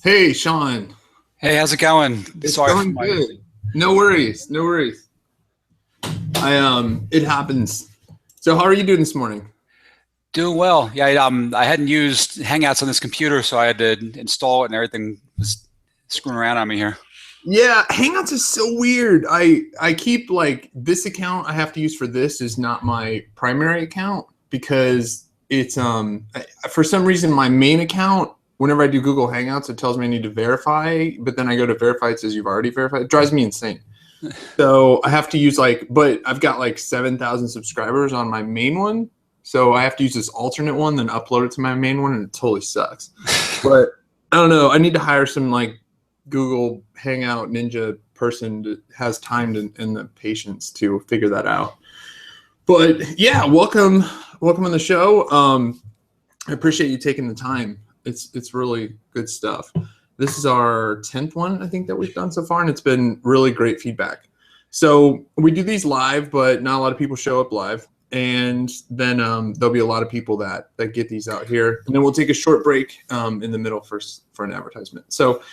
Hey, Shawn. Hey, how's it going? It's Sorry for going my. good. No worries. No worries. It happens. So how are you doing this morning? Doing well. Yeah, I hadn't used Hangouts on this computer, so I had to install it, and everything was screwing around on me here. Yeah, Hangouts is so weird. I keep like this account I have to use for this is not my primary account because it's for some reason my main account whenever I do Google Hangouts it tells me I need to verify, but then I go to verify it says you've already verified. It drives me insane. So I have to use but I've got like 7,000 subscribers on my main one. So I have to use this alternate one, then upload it to my main one, and it totally sucks. But I don't know. I need to hire some like Google Hangout Ninja person that has time and the patience to figure that out. But yeah, welcome on the show. I appreciate you taking the time. It's really good stuff. This is our 10th one, I think, that we've done so far, and it's been really great feedback. So we do these live, but not a lot of people show up live. And then there'll be a lot of people that get these out here. And then we'll take a short break in the middle for an advertisement. So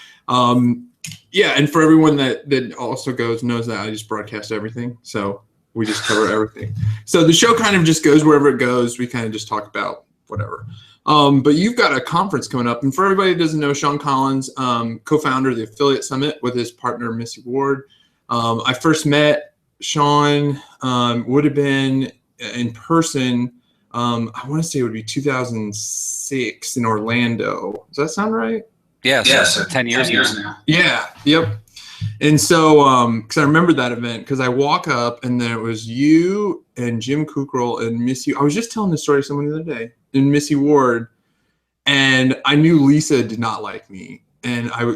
yeah, and for everyone that also knows that I just broadcast everything. So we just cover everything. So the show kind of just goes wherever it goes. We kind of just talk about whatever. But you've got a conference coming up. And for everybody that doesn't know, Shawn Collins, co-founder of the Affiliate Summit with his partner, Missy Ward. I first met Shawn, would have been in person, I want to say it would be 2006 in Orlando. Does that sound right? Yes, so 10 years now. Yeah, yep. And so, because I remember that event, because I walk up and there was you and Jim Kukral and Missy. I was just telling this story to someone the other day, and Missy Ward, and I knew Lisa did not like me, and I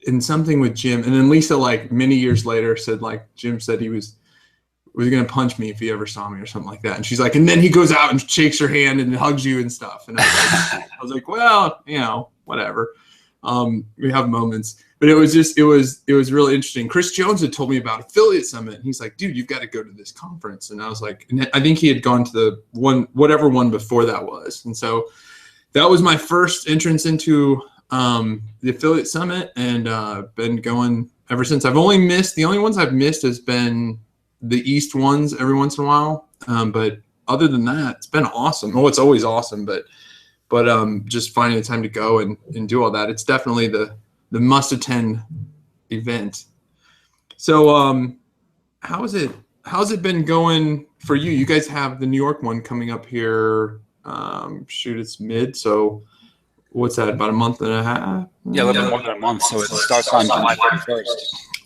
and something with Jim, and then Lisa, like many years later, said like Jim said he was gonna punch me if he ever saw me or something like that, and she's like, and then he goes out and shakes her hand and hugs you and stuff, and I was like, well, whatever. We have moments, but it was really interesting. Chris Jones had told me about Affiliate Summit, and he's like, dude, you've got to go to this conference. And I was like, and I think he had gone to the whatever one before that was. And so that was my first entrance into the Affiliate Summit, and been going ever since. The only ones I've missed has been the East ones every once in a while. But other than that, it's been awesome. Well, it's always awesome, but just finding the time to go and do all that. It's definitely the must-attend event. So how's it been going for you? You guys have the New York one coming up here. It's mid, so what's that, about a month and a half? Yeah, a little bit more than a month, so it starts on July 31st.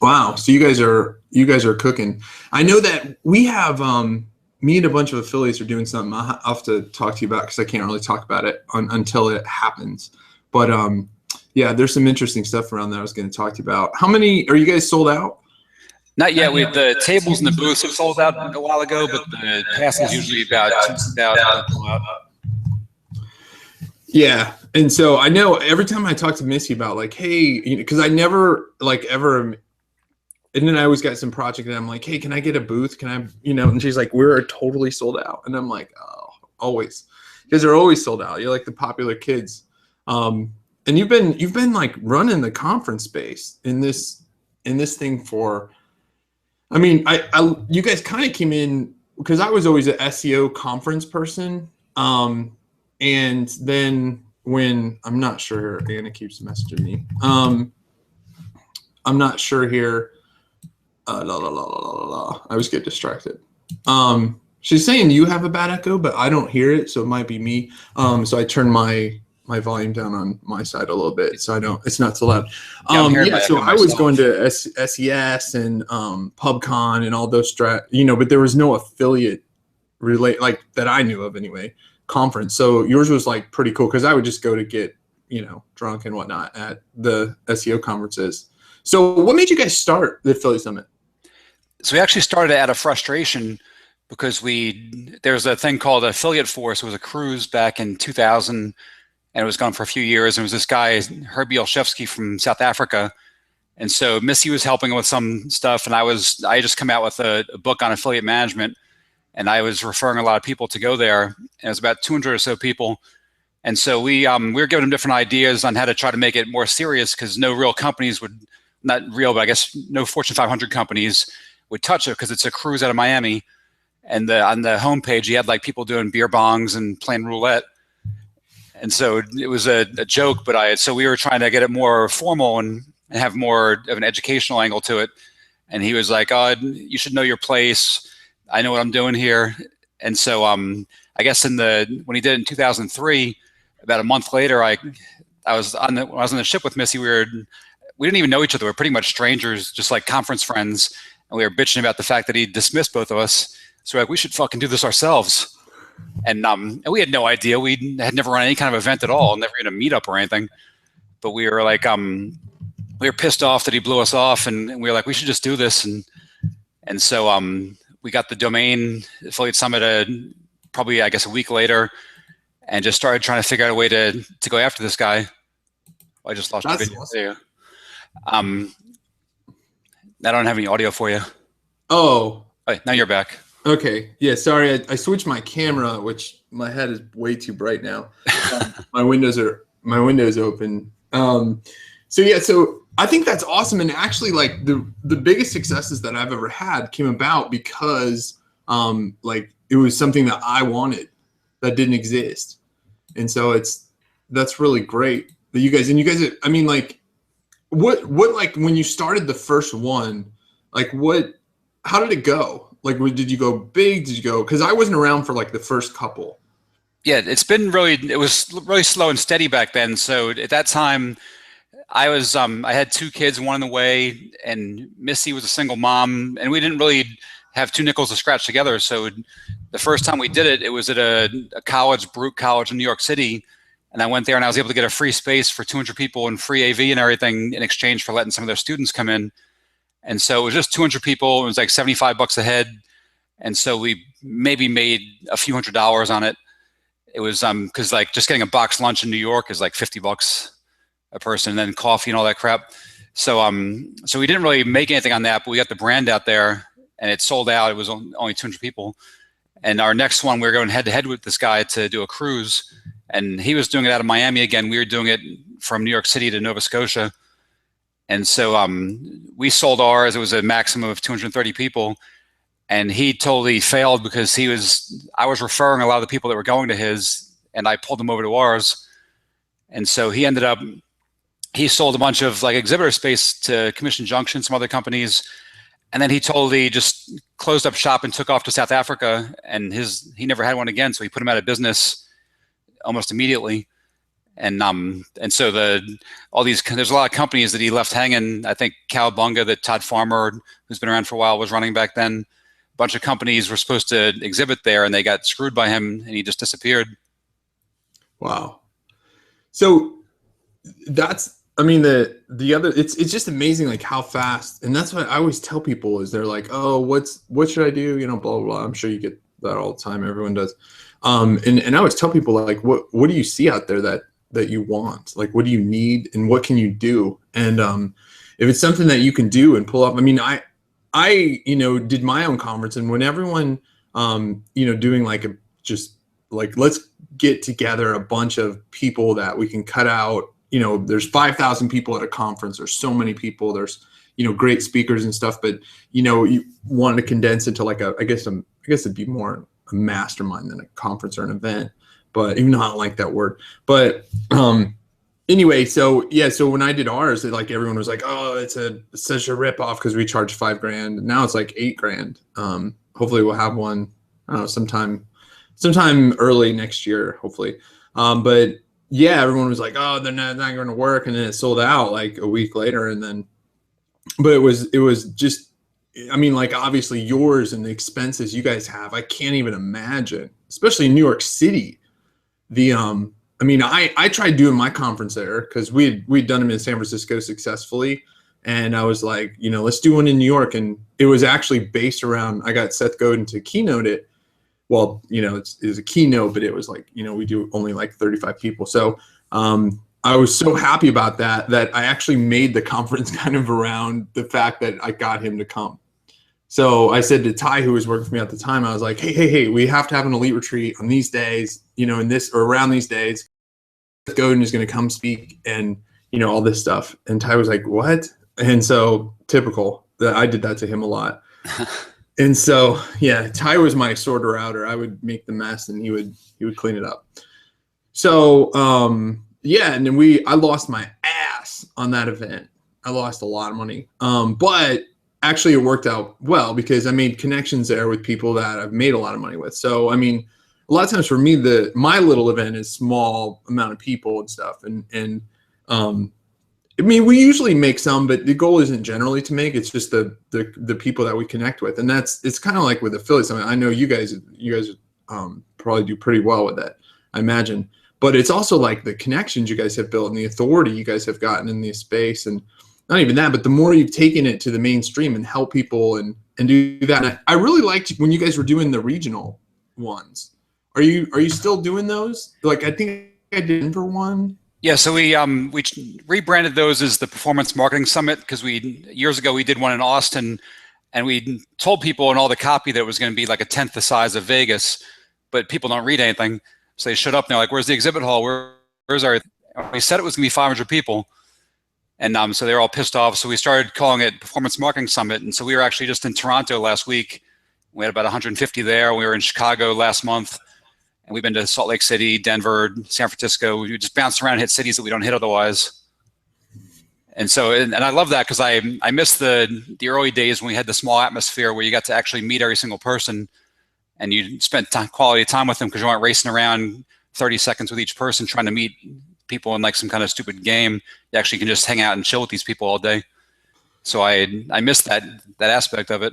Wow, so you guys are cooking. I know that we have me and a bunch of affiliates are doing something I'll have to talk to you about because I can't really talk about it until it happens. But yeah, there's some interesting stuff around there I was going to talk to you about. How many are you guys sold out? Not yet. We have the tables and the booths have sold out a while ago, but the passes usually about 2,000. Yeah, and so I know every time I talk to Missy about like, hey, because I never like ever. And then I always got some project and I'm like, hey, can I get a booth? Can I, and she's like, we're totally sold out. And I'm like, oh, always. Because they're always sold out. You're like the popular kids. And you've been like running the conference space in this thing for, I mean, you guys kind of came in because I was always an SEO conference person. And then when I'm not sure, Anna keeps messaging me. I'm not sure here. I always get distracted. She's saying you have a bad echo, but I don't hear it, so it might be me. So I turn my volume down on my side a little bit, so it's not so loud. Yeah, so I was going to SES and PubCon and all those but there was no affiliate like that I knew of anyway conference. So yours was like pretty cool because I would just go to get drunk and whatnot at the SEO conferences. So what made you guys start the Affiliate Summit? So we actually started out of frustration because there's a thing called Affiliate Force. It was a cruise back in 2000, and it was gone for a few years. And it was this guy, Herbie Olszewski from South Africa. And so Missy was helping with some stuff, and I had just come out with a book on affiliate management, and I was referring a lot of people to go there. And it was about 200 or so people. And so we were giving him different ideas on how to try to make it more serious, because no real companies would, not real, but I guess no Fortune 500 companies would touch it, because it's a cruise out of Miami. And on the homepage, he had like people doing beer bongs and playing roulette. And so it was a joke, but so we were trying to get it more formal and have more of an educational angle to it. And he was like, "Oh, you should know your place. I know what I'm doing here." And so I guess when he did it in 2003, about a month later, I was on the ship with Missy. We didn't even know each other. We were pretty much strangers, just like conference friends. And we were bitching about the fact that he dismissed both of us. So we're like, we should fucking do this ourselves. And we had no idea. We had never run any kind of event at all, never even a meetup or anything. But we were like, we were pissed off that he blew us off, and we were like, we should just do this. And so we got the domain Affiliate Summit probably, I guess, a week later, and just started trying to figure out a way to go after this guy. I just lost your video there. I don't have any audio for you. Oh. Right, now you're back. Okay. Yeah. Sorry. I switched my camera, which my head is way too bright now. My windows open. So yeah. So I think that's awesome. And actually, like the biggest successes that I've ever had came about because like it was something that I wanted that didn't exist. And so that's really great that you guys, I mean, like what like when you started the first one, like how did it go? Like, did you go big? Did you go, because I wasn't around for like the first couple. Yeah, it was really slow and steady back then. So at that time, I had 2 kids, one on the way, and Missy was a single mom, and we didn't really have 2 nickels to scratch together. So the first time we did it, it was at a college, Baruch College in New York City. And I went there and I was able to get a free space for 200 people and free AV and everything in exchange for letting some of their students come in. And so it was just 200 people. It was like $75 a head. And so we maybe made a few $100s on it. It was because like just getting a box lunch in New York is like $50 a person, and then coffee and all that crap. So so we didn't really make anything on that, but we got the brand out there and it sold out. It was only 200 people. And our next one, we were going head to head with this guy to do a cruise, and he was doing it out of Miami again. We were doing it from New York City to Nova Scotia. And so we sold ours. It was a maximum of 230 people. And he totally failed because I was referring a lot of the people that were going to his, and I pulled them over to ours. And so he sold a bunch of like exhibitor space to Commission Junction, some other companies. And then he totally just closed up shop and took off to South Africa, and he never had one again. So he put him out of business almost immediately. And so there's a lot of companies that he left hanging. I think Cowabunga, that Todd Farmer, who's been around for a while, was running back then. A bunch of companies were supposed to exhibit there, and they got screwed by him, and he just disappeared. Wow. So I mean, the other, it's just amazing, like how fast, and that's what I always tell people is they're like, oh, what should I do? You know, blah, blah, blah. I'm sure you get that all the time. Everyone does. And I always tell people like, what do you see out there that you want? Like, what do you need and what can you do? And if it's something that you can do and pull up, I mean, I did my own conference, and when everyone, doing like just like, let's get together a bunch of people that we can cut out, there's 5,000 people at a conference. There's so many people. There's, great speakers and stuff, but, you want to condense it to like I guess it'd be more a mastermind than a conference or an event, but even though I don't like that word, but, anyway, so when I did ours, like everyone was like, oh, it's such a rip off because we charged $5,000. Now it's like $8,000. Hopefully we'll have one, I don't know, sometime early next year, hopefully. But yeah, everyone was like, oh, they're not going to work. And then it sold out like a week later. But it was just, I mean, like obviously yours and the expenses you guys have, I can't even imagine, especially in New York City. I mean, I tried doing my conference there because we'd done them in San Francisco successfully. And I was like, let's do one in New York. And it was actually based around, I got Seth Godin to keynote it. Well, it's a keynote, but it was like, we do only like 35 people. So I was so happy about that I actually made the conference kind of around the fact that I got him to come. So I said to Ty, who was working for me at the time, I was like, hey, we have to have an elite retreat on these days, in this or around these days. Godin is going to come speak and, you know, all this stuff. And Ty was like, what? And so typical that I did that to him a lot. And so, yeah, Ty was my sorter outer. I would make the mess and he would clean it up. So, yeah. And then I lost my ass on that event. I lost a lot of money. But actually it worked out well because I made connections there with people that I've made a lot of money with. So, I mean, a lot of times for me, my little event is small amount of people and stuff. And I mean, we usually make some, but the goal isn't generally to make. It's just the people that we connect with, and it's kind of like with affiliates. I mean, I know you guys probably do pretty well with that, I imagine. But it's also like the connections you guys have built and the authority you guys have gotten in this space, and not even that, but the more you've taken it to the mainstream and help people and do that. And I really liked when you guys were doing the regional ones. Are you still doing those? Like I think I did Denver one. Yeah, so we rebranded those as the Performance Marketing Summit because years ago we did one in Austin, and we told people in all the copy that it was going to be like a tenth the size of Vegas, but people don't read anything, so they showed up and they're like, "Where's the exhibit hall? Where's our?" We said it was going to be 500 people, and so they were all pissed off. So we started calling it Performance Marketing Summit, and so we were actually just in Toronto last week. We had about 150 there. We were in Chicago last month. And we've been to Salt Lake City, Denver, San Francisco. We just bounce around and hit cities that we don't hit otherwise. And so, and I love that because I miss the early days when we had the small atmosphere where you got to actually meet every single person and you spent quality time with them because you weren't racing around 30 seconds with each person trying to meet people in like some kind of stupid game. You actually can just hang out and chill with these people all day. So I miss that aspect of it.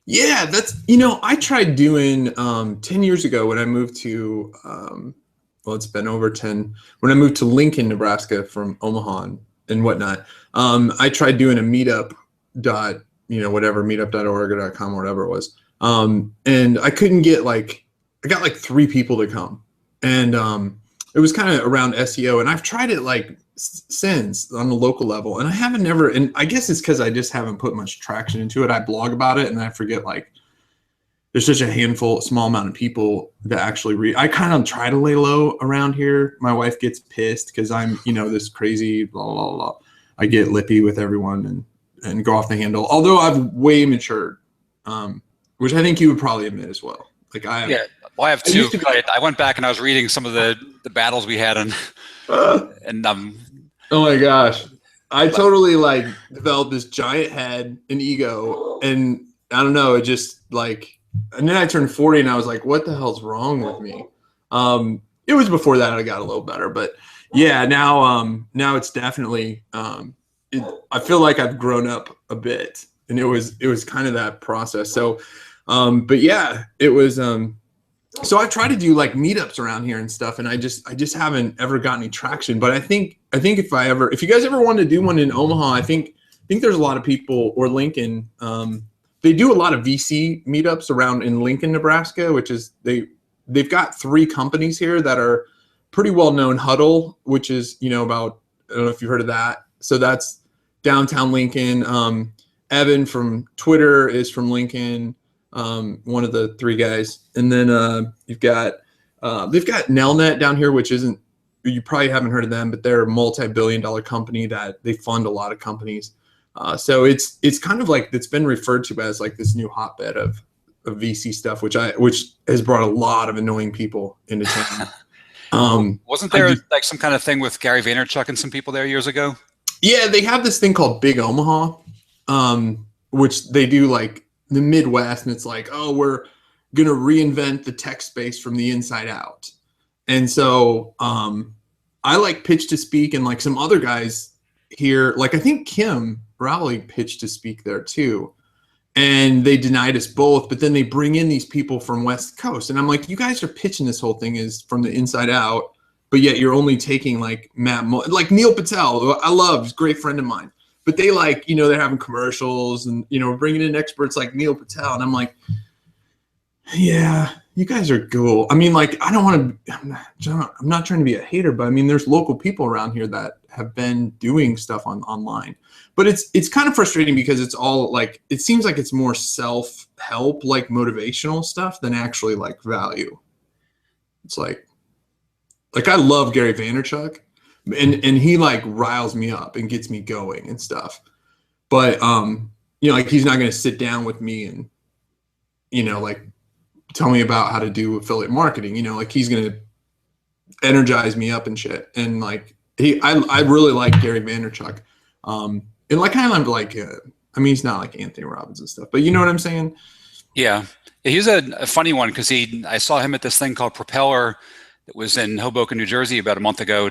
Yeah, that's, you know, I tried doing 10 years ago when I moved to, well, it's been over 10, when I moved to Lincoln, Nebraska from Omaha and whatnot. I tried doing a meetup meetup.org or .com, whatever it was. And I couldn't get I got like 3 people to come. And it was kind of around SEO. And I've tried it like since on the local level, and I haven't and I guess it's because I just haven't put much traction into it. I blog about it and I forget like there's such a small amount of people that actually read. I kind of try to lay low around here. My wife gets pissed because I'm, you know, this crazy blah blah blah. I get lippy with everyone and go off the handle. Although I've way matured, which I think you would probably admit as well. Like I have, yeah, well, I have too. I went back and I was reading some of the battles we had and oh my gosh, I totally like developed this giant head and ego, and I don't know, it just like, and then I turned 40 and I was like, what the hell's wrong with me? It was before that I got a little better, but yeah, now it's definitely I feel like I've grown up a bit, and it was kind of that process. So but yeah, it was so I try to do like meetups around here and stuff, and I just haven't ever gotten any traction. But I think if you guys ever want to do one in Omaha, I think there's a lot of people, or Lincoln. They do a lot of VC meetups around in Lincoln, Nebraska, which is they've got 3 companies here that are pretty well known. Huddle, which is, you know, about, I don't know if you've heard of that. So that's downtown Lincoln. Evan from Twitter is from Lincoln. One of the 3 guys, and then you've got they've got Nelnet down here, which isn't, you probably haven't heard of them, but they're a multi-billion-dollar company that they fund a lot of companies. So it's kind of like, it's been referred to as like this new hotbed of VC stuff, which has brought a lot of annoying people into town. Wasn't there like some kind of thing with Gary Vaynerchuk and some people there years ago? Yeah, they have this thing called Big Omaha, which they do like the Midwest, and it's like, oh, we're gonna reinvent the tech space from the inside out. And so I like pitched to speak, and like some other guys here, like I think Kim Rowley pitched to speak there too, and they denied us both. But then they bring in these people from West Coast, and I'm like, you guys are pitching this whole thing is from the inside out, but yet you're only taking like like Neil Patel, who I love, he's a great friend of mine. But they like, you know, they're having commercials and, you know, bringing in experts like Neil Patel. And I'm like, yeah, you guys are cool. I mean, like, I don't want to, I'm not trying to be a hater, but I mean, there's local people around here that have been doing stuff online. But it's kind of frustrating because it's all like, it seems like it's more self-help, like motivational stuff than actually like value. It's like, like I love Gary Vaynerchuk, and he like riles me up and gets me going and stuff. But you know, like he's not going to sit down with me and, you know, like tell me about how to do affiliate marketing. You know, like he's going to energize me up and shit. And like I really like Gary Vaynerchuk. And like kind of like I mean, he's not like Anthony Robbins and stuff, but you know what I'm saying? Yeah. He's a funny one because I saw him at this thing called Propeller that was in Hoboken, New Jersey about a month ago.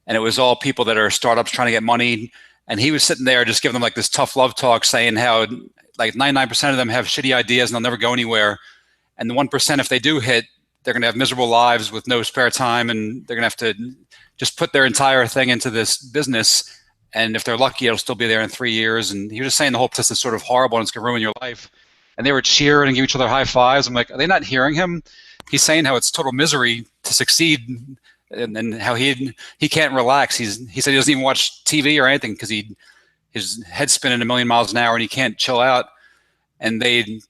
And it was all people that are startups trying to get money. And he was sitting there just giving them like this tough love talk saying how like 99% of them have shitty ideas and they'll never go anywhere. And the 1%, if they do hit, they're going to have miserable lives with no spare time. And they're going to have to just put their entire thing into this business. And if they're lucky, it'll still be there in 3 years. And he was just saying the whole process is sort of horrible and it's going to ruin your life. And they were cheering and give each other high fives. I'm like, are they not hearing him? He's saying how it's total misery to succeed, and how he can't relax. He said he doesn't even watch TV or anything because his head's spinning a million miles an hour and he can't chill out. And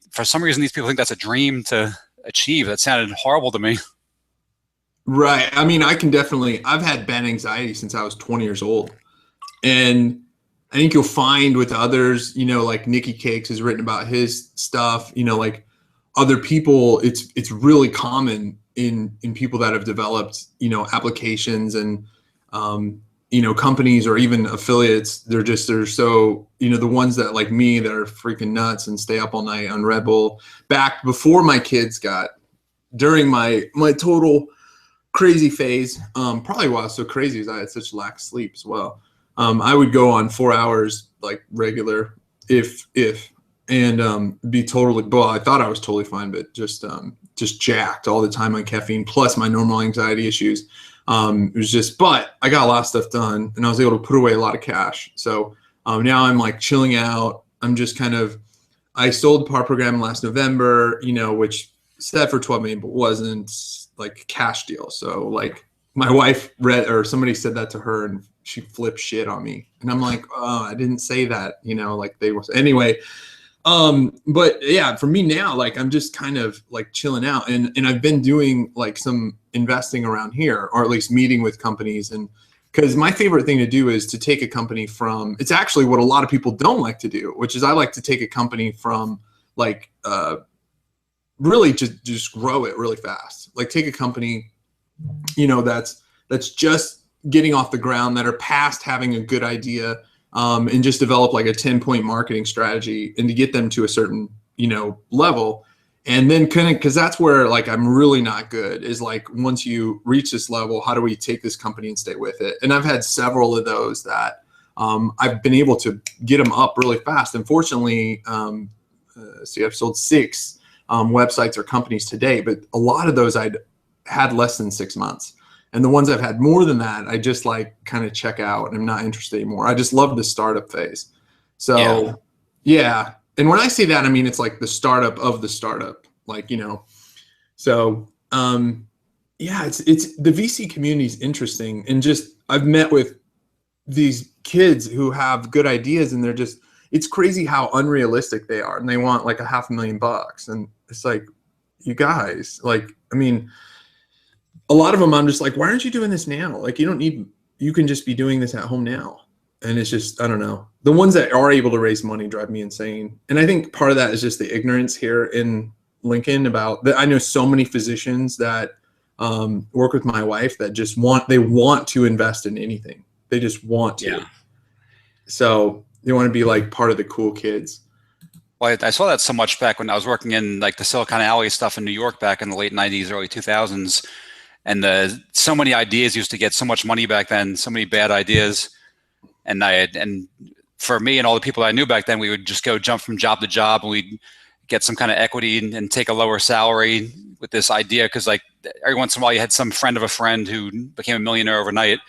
for some reason, these people think that's a dream to achieve. That sounded horrible to me. Right. I mean, I've had bad anxiety since I was 20 years old. And I think you'll find with others, you know, like Nikki Cakes has written about his stuff, you know, like other people, it's really common in people that have developed, you know, applications and, you know, companies or even affiliates. They're so, you know, the ones that like me that are freaking nuts and stay up all night on Red Bull back before my kids during my total crazy phase. Probably why I was so crazy is I had such lack of sleep as well. I would go on 4 hours like regular and be totally, well, I thought I was totally fine, but just jacked all the time on caffeine plus my normal anxiety issues. It was just, but I got a lot of stuff done and I was able to put away a lot of cash. So now I'm like chilling out. I'm just I sold the PAR program last November, you know, which set for 12 million, but wasn't like a cash deal. So like my wife somebody said that to her and she flipped shit on me. And I'm like, oh, I didn't say that, you know, like they was anyway. But yeah, for me now, like I'm just kind of like chilling out and I've been doing like some investing around here or at least meeting with companies. And because my favorite thing to do is to take a company from, it's actually what a lot of people don't like to do, which is I like to take a company from like, really just grow it really fast. Like take a company, you know, that's just getting off the ground, that are past having a good idea, and just develop like a 10-point marketing strategy and to get them to a certain, you know, level. And then because that's where like I'm really not good is like once you reach this level, how do we take this company and stay with it? And I've had several of those that I've been able to get them up really fast. Unfortunately, I've sold 6 websites or companies today, but a lot of those I'd had less than 6 months. And the ones I've had more than that, I just like kind of check out and I'm not interested anymore. I just love the startup phase. So yeah. And when I say that, I mean, it's like the startup of the startup, like, you know, so yeah, it's the VC community is interesting. And just, I've met with these kids who have good ideas and it's crazy how unrealistic they are. And they want like $500,000. And it's like, you guys, like, I mean, a lot of them, I'm just like, why aren't you doing this now? Like, you can just be doing this at home now. And it's just, I don't know. The ones that are able to raise money drive me insane. And I think part of that is just the ignorance here in Lincoln about that. I know so many physicians that work with my wife that just want to invest in anything. They just want to. Yeah. So they want to be like part of the cool kids. Well, I saw that so much back when I was working in like the Silicon Alley stuff in New York back in the late 90s, early 2000s. And so many ideas used to get so much money back then, so many bad ideas. And for me and all the people I knew back then, we would just go jump from job to job and we'd get some kind of equity and take a lower salary with this idea. Because like every once in a while you had some friend of a friend who became a millionaire overnight.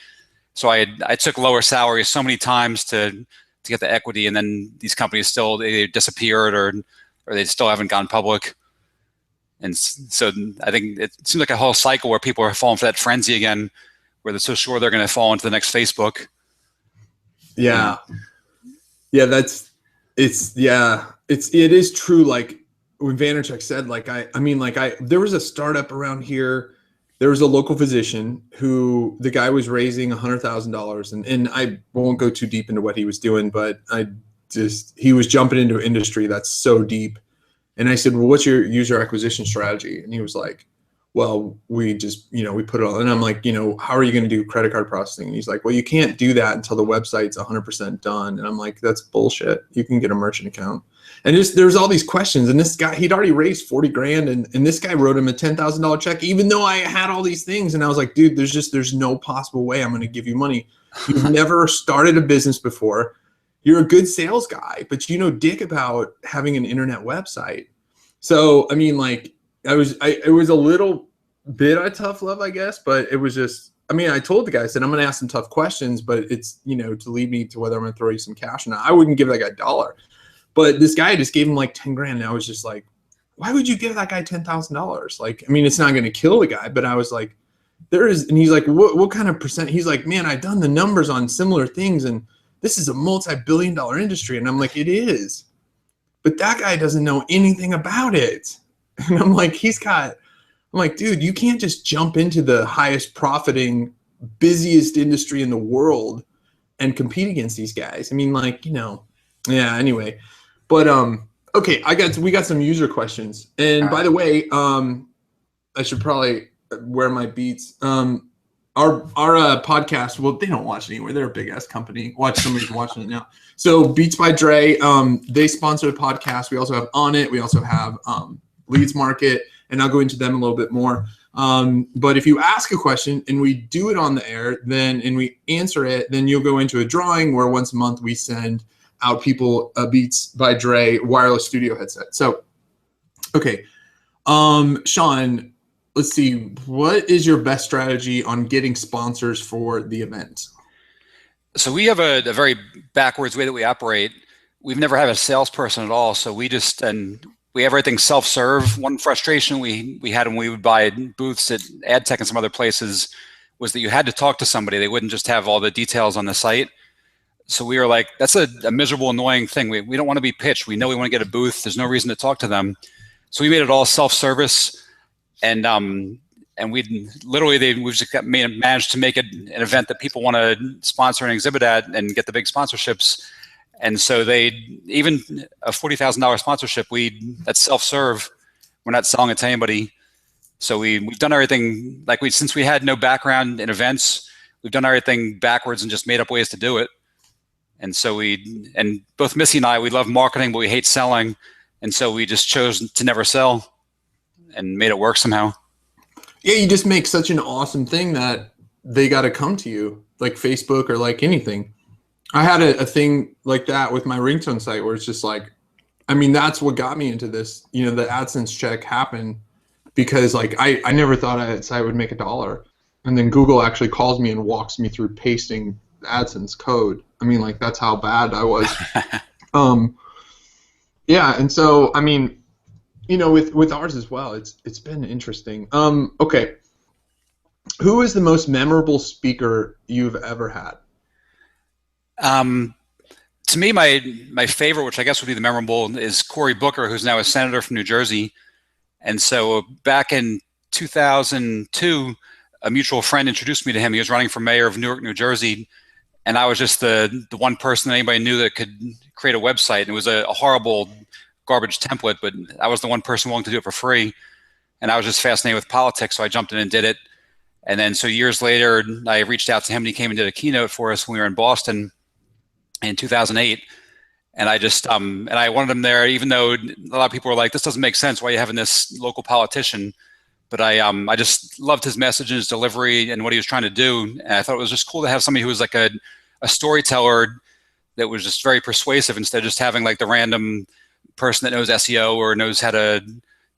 So I took lower salaries so many times to get the equity. And then these companies they disappeared or they still haven't gone public. And so I think it seems like a whole cycle where people are falling for that frenzy again, where they're so sure they're going to fall into the next Facebook. Yeah. Yeah. It is true. Like when Vaynerchuk said, like, there was a startup around here there was a local physician who the guy was raising $100,000, and I won't go too deep into what he was doing, but he was jumping into an industry that's so deep. And I said, well, what's your user acquisition strategy? And he was like, well, we just, we put it on. And I'm like, how are you going to do credit card processing? And he's like, well, you can't do that until the website's 100% done. And I'm like, that's bullshit. You can get a merchant account. And there's all these questions. And this guy, he'd already raised 40 grand. And this guy wrote him a $10,000 check, even though I had all these things. And I was like, dude, there's no possible way I'm going to give you money. You've never started a business before. You're a good sales guy, but you know dick about having an internet website. So, I mean, like, it was a little bit of tough love, I guess, but it was just, I mean, I told the guy, I said, I'm going to ask some tough questions, but it's, to lead me to whether I'm going to throw you some cash or not. I wouldn't give that guy $1. But this guy just gave him like 10 grand. And I was just like, why would you give that guy $10,000? Like, I mean, it's not going to kill the guy, but I was like, and he's like, what kind of percent? He's like, man, I've done the numbers on similar things, and this is a multi-billion-dollar industry. And I'm like, it is. But that guy doesn't know anything about it. And I'm like, dude, you can't just jump into the highest profiting, busiest industry in the world and compete against these guys. I mean, like, yeah, anyway. But okay, we got some user questions. And by the way, I should probably wear my Beats. Our podcast, well, they don't watch it anywhere. They're a big ass company. Somebody's watching it now. So Beats by Dre, they sponsor the podcast. We also have On It. We also have Leads Market, and I'll go into them a little bit more. But if you ask a question and we do it on the air, and we answer it, then you'll go into a drawing where once a month we send out people a Beats by Dre wireless studio headset. So, okay, Shawn, let's see. What is your best strategy on getting sponsors for the event? So we have a very backwards way that we operate. We've never had a salesperson at all. So we have everything self-serve. One frustration we had when we would buy booths at AdTech and some other places was that you had to talk to somebody. They wouldn't just have all the details on the site. So we were like, that's a miserable, annoying thing. We don't want to be pitched. We know we want to get a booth. There's no reason to talk to them. So we made it all self-service. And we've just managed to make it an event that people want to sponsor and exhibit at and get the big sponsorships. And so even a $40,000 sponsorship, that's self-serve. We're not selling it to anybody. So we've done everything since we had no background in events, we've done everything backwards and just made up ways to do it. And so and both Missy and I, we love marketing, but we hate selling. And so we just chose to never sell and made it work somehow. Yeah, you just make such an awesome thing that they got to come to you, like Facebook or like anything. I had a thing like that with my ringtone site where it's just like, I mean, that's what got me into this. The AdSense check happened because like I never thought a site would make $1. And then Google actually calls me and walks me through pasting the AdSense code. I mean, like, that's how bad I was. Yeah, and so, I mean, with ours as well, it's been interesting. Okay. Who is the most memorable speaker you've ever had? To me, my favorite, which I guess would be the memorable, is Cory Booker, who's now a senator from New Jersey. And so back in 2002, a mutual friend introduced me to him. He was running for mayor of Newark, New Jersey. And I was just the one person that anybody knew that could create a website. And it was a horrible garbage template, but I was the one person willing to do it for free. And I was just fascinated with politics, so I jumped in and did it. And then so years later, I reached out to him and he came and did a keynote for us when we were in Boston in 2008. And I just, and I wanted him there, even though a lot of people were like, this doesn't make sense. Why are you having this local politician? But I just loved his message and his delivery and what he was trying to do. And I thought it was just cool to have somebody who was like a storyteller that was just very persuasive instead of just having like the random person that knows SEO or knows how to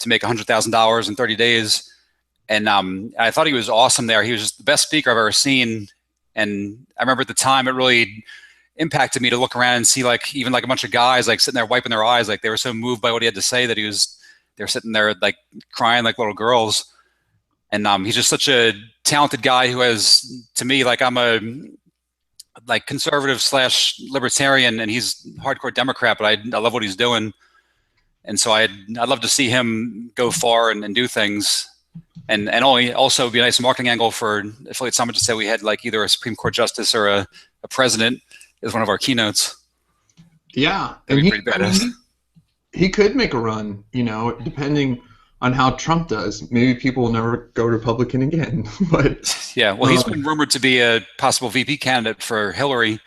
make $100,000 in 30 days. And I thought he was awesome there. He was just the best speaker I've ever seen. And I remember at the time it really impacted me to look around and see like even like a bunch of guys like sitting there wiping their eyes, like they were so moved by what he had to say that they were sitting there like crying like little girls. And he's just such a talented guy who has, to me, like I'm a like conservative / libertarian and he's hardcore Democrat, but I love what he's doing. And so I'd love to see him go far and do things. And only also would be a nice marketing angle for Affiliate Summit to say we had like either a Supreme Court justice or a president as one of our keynotes. Yeah, That'd and be pretty badass. he could make a run, you know, depending on how Trump does. Maybe people will never go Republican again. But yeah, well, he's been rumored to be a possible VP candidate for Hillary.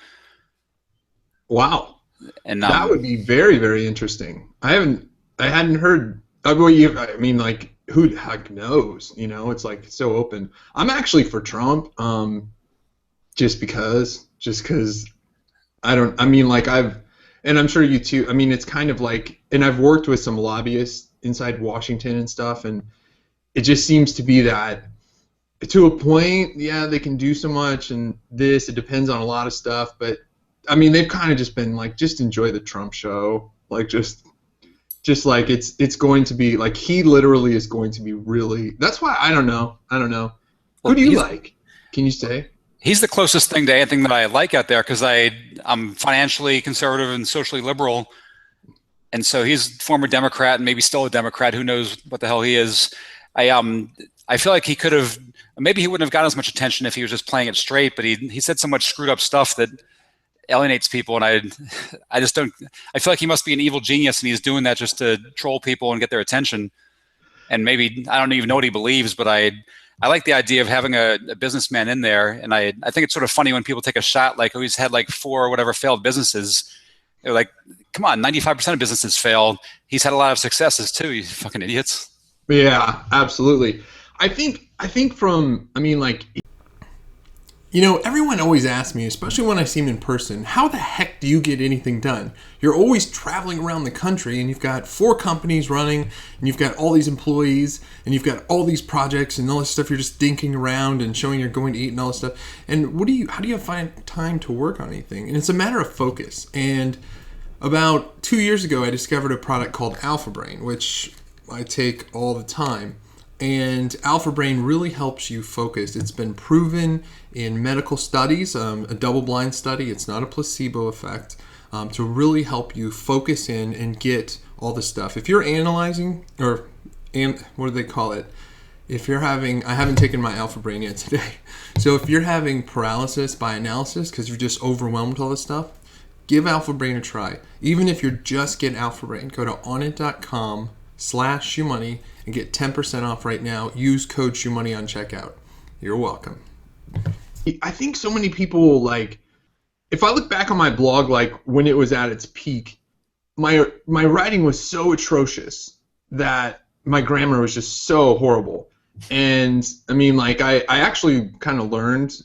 Wow, and that would be very, very interesting. I hadn't heard. I mean, like, who the heck knows? You know, it's like so open. I'm actually for Trump, just because I mean, like and I'm sure you too. I mean, it's kind of like, and I've worked with some lobbyists inside Washington and stuff, and it just seems to be that to a point, yeah, they can do so much, and it depends on a lot of stuff, but I mean, they've kind of just been like, just enjoy the Trump show, like just like it's going to be like, he literally is going to be really. That's why I don't know. Well, who do you like? Can you say? He's the closest thing to anything that I like out there, because I'm financially conservative and socially liberal, and so he's former Democrat and maybe still a Democrat. Who knows what the hell he is? I feel like he could have, maybe he wouldn't have gotten as much attention if he was just playing it straight, but he said so much screwed up stuff that alienates people, and I just don't. I feel like he must be an evil genius, and he's doing that just to troll people and get their attention. And maybe I don't even know what he believes, but I like the idea of having a businessman in there, and I think it's sort of funny when people take a shot like, oh, he's had like 4 or whatever failed businesses. They're like, come on, 95% of businesses fail. He's had a lot of successes too. You fucking idiots. Yeah, absolutely. I think I mean, like, you know, everyone always asks me, especially when I see him in person, how the heck do you get anything done? You're always traveling around the country, and you've got 4 companies running, and you've got all these employees, and you've got all these projects and all this stuff. You're just dinking around and showing you're going to eat and all this stuff. And how do you find time to work on anything? And it's a matter of focus. And about 2 years ago, I discovered a product called Alpha Brain, which I take all the time. And Alpha Brain really helps you focus. It's been proven in medical studies, a double-blind study. It's not a placebo effect, to really help you focus in and get all the stuff. If you're analyzing, what do they call it? If you're having, I haven't taken my Alpha Brain yet today. So if you're having paralysis by analysis because you're just overwhelmed with all this stuff, give Alpha Brain a try. Even if you're just getting Alpha Brain, go to onit.com/ShoeMoney and get 10% off right now. Use code ShoeMoney on checkout. You're welcome. I think so many people, like, if I look back on my blog, like when it was at its peak, my writing was so atrocious that my grammar was just so horrible. And I mean, like, I actually kind of learned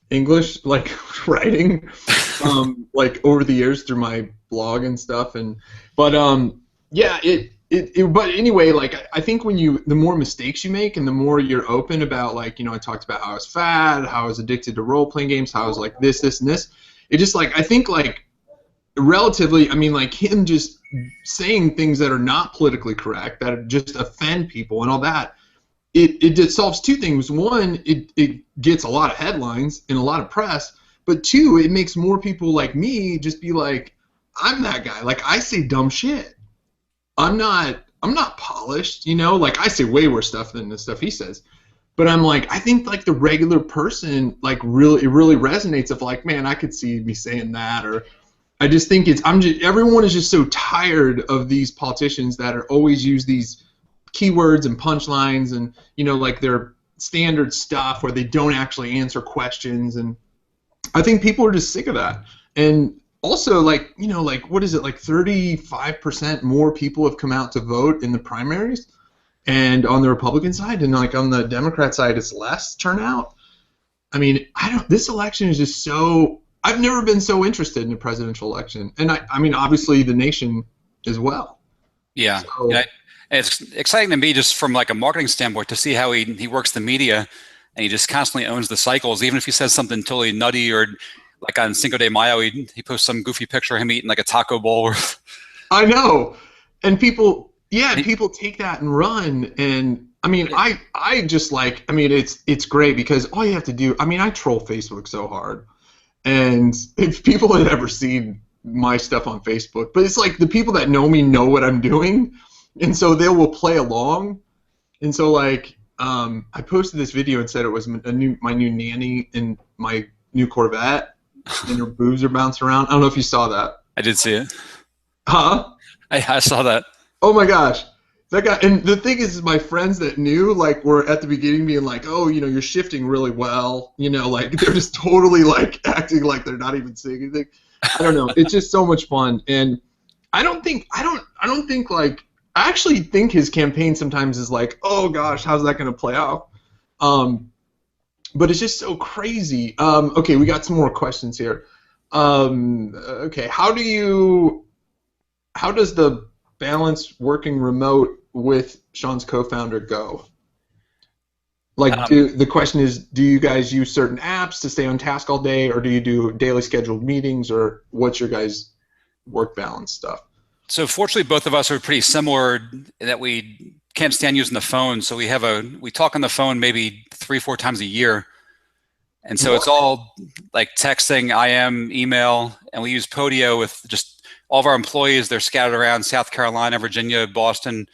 English, like, writing, like, over the years through my blog and stuff. But anyway, like, I think the more mistakes you make and the more you're open about, like, you know, I talked about how I was fat, how I was addicted to role-playing games, how I was like this, and this. It just, like, I think, like, relatively, I mean, like, him just saying things that are not politically correct, that just offend people and all that, it solves 2 things. One, it gets a lot of headlines and a lot of press, but 2, it makes more people like me just be like, I'm that guy. Like, I say dumb shit. I'm not polished, you know? Like, I say way worse stuff than the stuff he says. But I'm like, I think, like, the regular person, like, it really resonates of, like, man, I could see me saying that. Or I just think everyone is just so tired of these politicians that are always use these keywords and punchlines and, you know, like, their standard stuff where they don't actually answer questions. And I think people are just sick of that. And also, like, you know, like, what is it, like 35% more people have come out to vote in the primaries, and on the Republican side, and, like, on the Democrat side, it's less turnout. I mean, this election is just so, I've never been so interested in a presidential election, and I mean, obviously the nation as well. Yeah, so, yeah. It's exciting to me just from, like, a marketing standpoint to see how he works the media, and he just constantly owns the cycles, even if he says something totally nutty, or like on Cinco de Mayo, he posts some goofy picture of him eating like a taco bowl. I know, and people take that and run. And I mean, I just, like, I mean, it's great because all you have to do. I mean, I troll Facebook so hard, and if people had ever seen my stuff on Facebook, but it's like the people that know me know what I'm doing, and so they will play along, and so, like, I posted this video and said it was my new nanny in my new Corvette, and her boobs are bouncing around. I don't know if you saw that. I did see it. Huh? I saw that. Oh my gosh. That guy, and the thing is, my friends that knew, like, were at the beginning being like, oh, you're shifting really well. Like, they're just totally, like, acting like they're not even seeing anything. I don't know. It's just so much fun. And I don't think, like, I actually think his campaign sometimes is like, oh gosh, how's that going to play out? But it's just so crazy. Okay, we got some more questions here. Okay, how does the balance working remote with Shawn's co-founder go? Like, the question is, do you guys use certain apps to stay on task all day, or do you do daily scheduled meetings, or what's your guys' work balance stuff? So fortunately, both of us are pretty similar in that we can't stand using the phone. So we talk on the phone maybe 3-4 times a year. And so it's all like texting, IM, email, and we use Podio with just all of our employees. They're scattered around South Carolina, Virginia, Boston.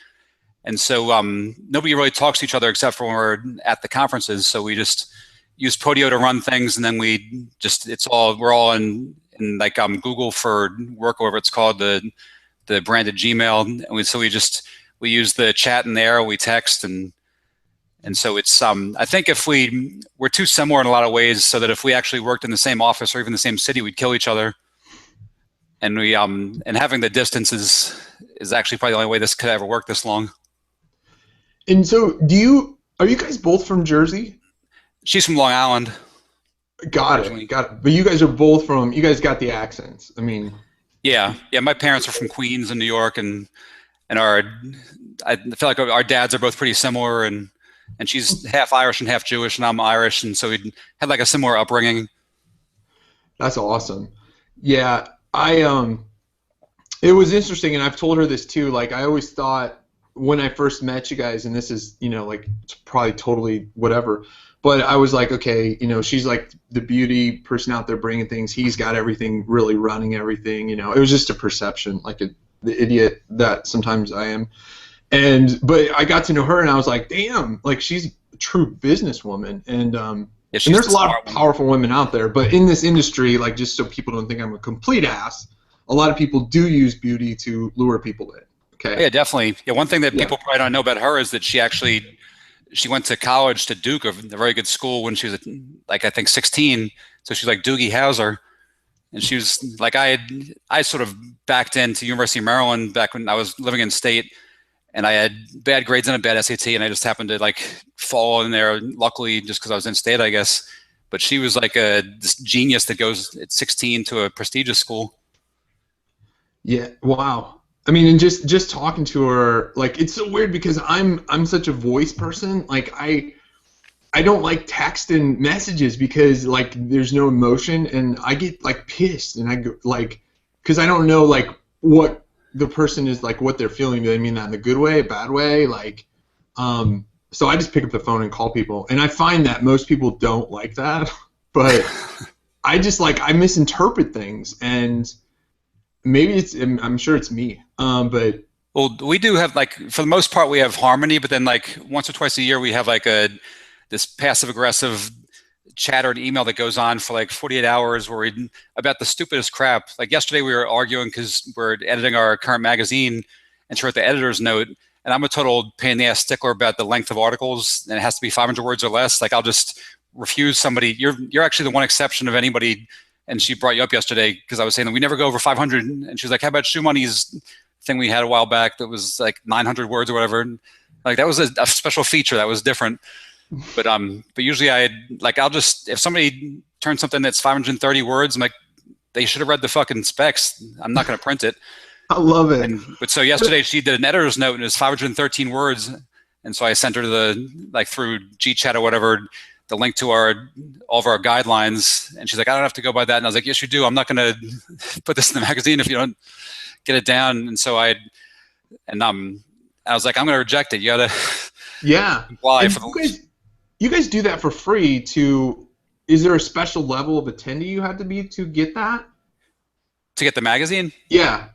And so nobody really talks to each other except for when we're at the conferences. So we just use Podio to run things, and then we're all in like Google for work, or whatever it's called, the branded Gmail. And we use the chat in there, we text, and so it's I think if we're too similar in a lot of ways, so that if we actually worked in the same office or even the same city, we'd kill each other. And and having the distance is actually probably the only way this could ever work this long. And so are you guys both from Jersey? She's from Long Island. Got it. But you guys are both you guys got the accents. I mean. Yeah. My parents are from Queens and New York, and I feel like our dads are both pretty similar, and she's half Irish and half Jewish, and I'm Irish, and so we had like a similar upbringing. That's awesome. Yeah, it was interesting, and I've told her this too. Like, I always thought when I first met you guys, and this is, like, it's probably totally whatever, but I was like, okay, she's like the beauty person out there bringing things. He's got everything, really running everything. It was just a perception, like the idiot that sometimes I am. But I got to know her, and I was like, damn, like, she's a true businesswoman. And there's a lot of powerful women out there, but in this industry, like, just so people don't think I'm a complete ass, a lot of people do use beauty to lure people in. Okay. Yeah, definitely. Yeah, one thing that people probably don't know about her is that she went to college to Duke, a very good school, when she was like, I think 16. So she's like Doogie Howser. And she was like, I sort of backed into University of Maryland back when I was living in state, and I had bad grades and a bad SAT, and I just happened to like fall in there, luckily, just because I was in state, I guess. But she was like this genius that goes at 16 to a prestigious school. Yeah. Wow. I mean, and just talking to her, like, it's so weird because I'm such a voice person. Like, I don't like text and messages because, like, there's no emotion, and I get, like, pissed, and I go, like, because I don't know, like, what the person is, like, what they're feeling. Do they mean that in a good way, a bad way? Like, so I just pick up the phone and call people, and I find that most people don't like that, but I just, like, I misinterpret things, and maybe I'm sure it's me, but. Well, we do have, like, for the most part, we have harmony, but then, like, once or twice a year, we have, like, this passive-aggressive chat or an email that goes on for, like, 48 hours about the stupidest crap. Like, yesterday, we were arguing because we're editing our current magazine, and she wrote the editor's note, and I'm a total pain-in-the-ass stickler about the length of articles, and it has to be 500 words or less. Like, I'll just refuse somebody. You're actually the one exception of anybody. And she brought you up yesterday because I was saying that we never go over 500. And she was like, how about ShoeMoney's thing we had a while back that was like 900 words or whatever? And, like, that was a special feature that was different. But usually I'll just, if somebody turns something that's 530 words, I'm like, they should have read the fucking specs. I'm not going to print it. I love it. But so yesterday she did an editor's note, and it was 513 words. And so I sent her through GChat or whatever, the link to all of our guidelines, and she's like, I don't have to go by that. And I was like, yes, you do. I'm not going to put this in the magazine if you don't get it down. And so I was like, I'm going to reject it. You got to comply. You guys do that for free. Is there a special level of attendee you have to be to get that? To get the magazine? Yeah.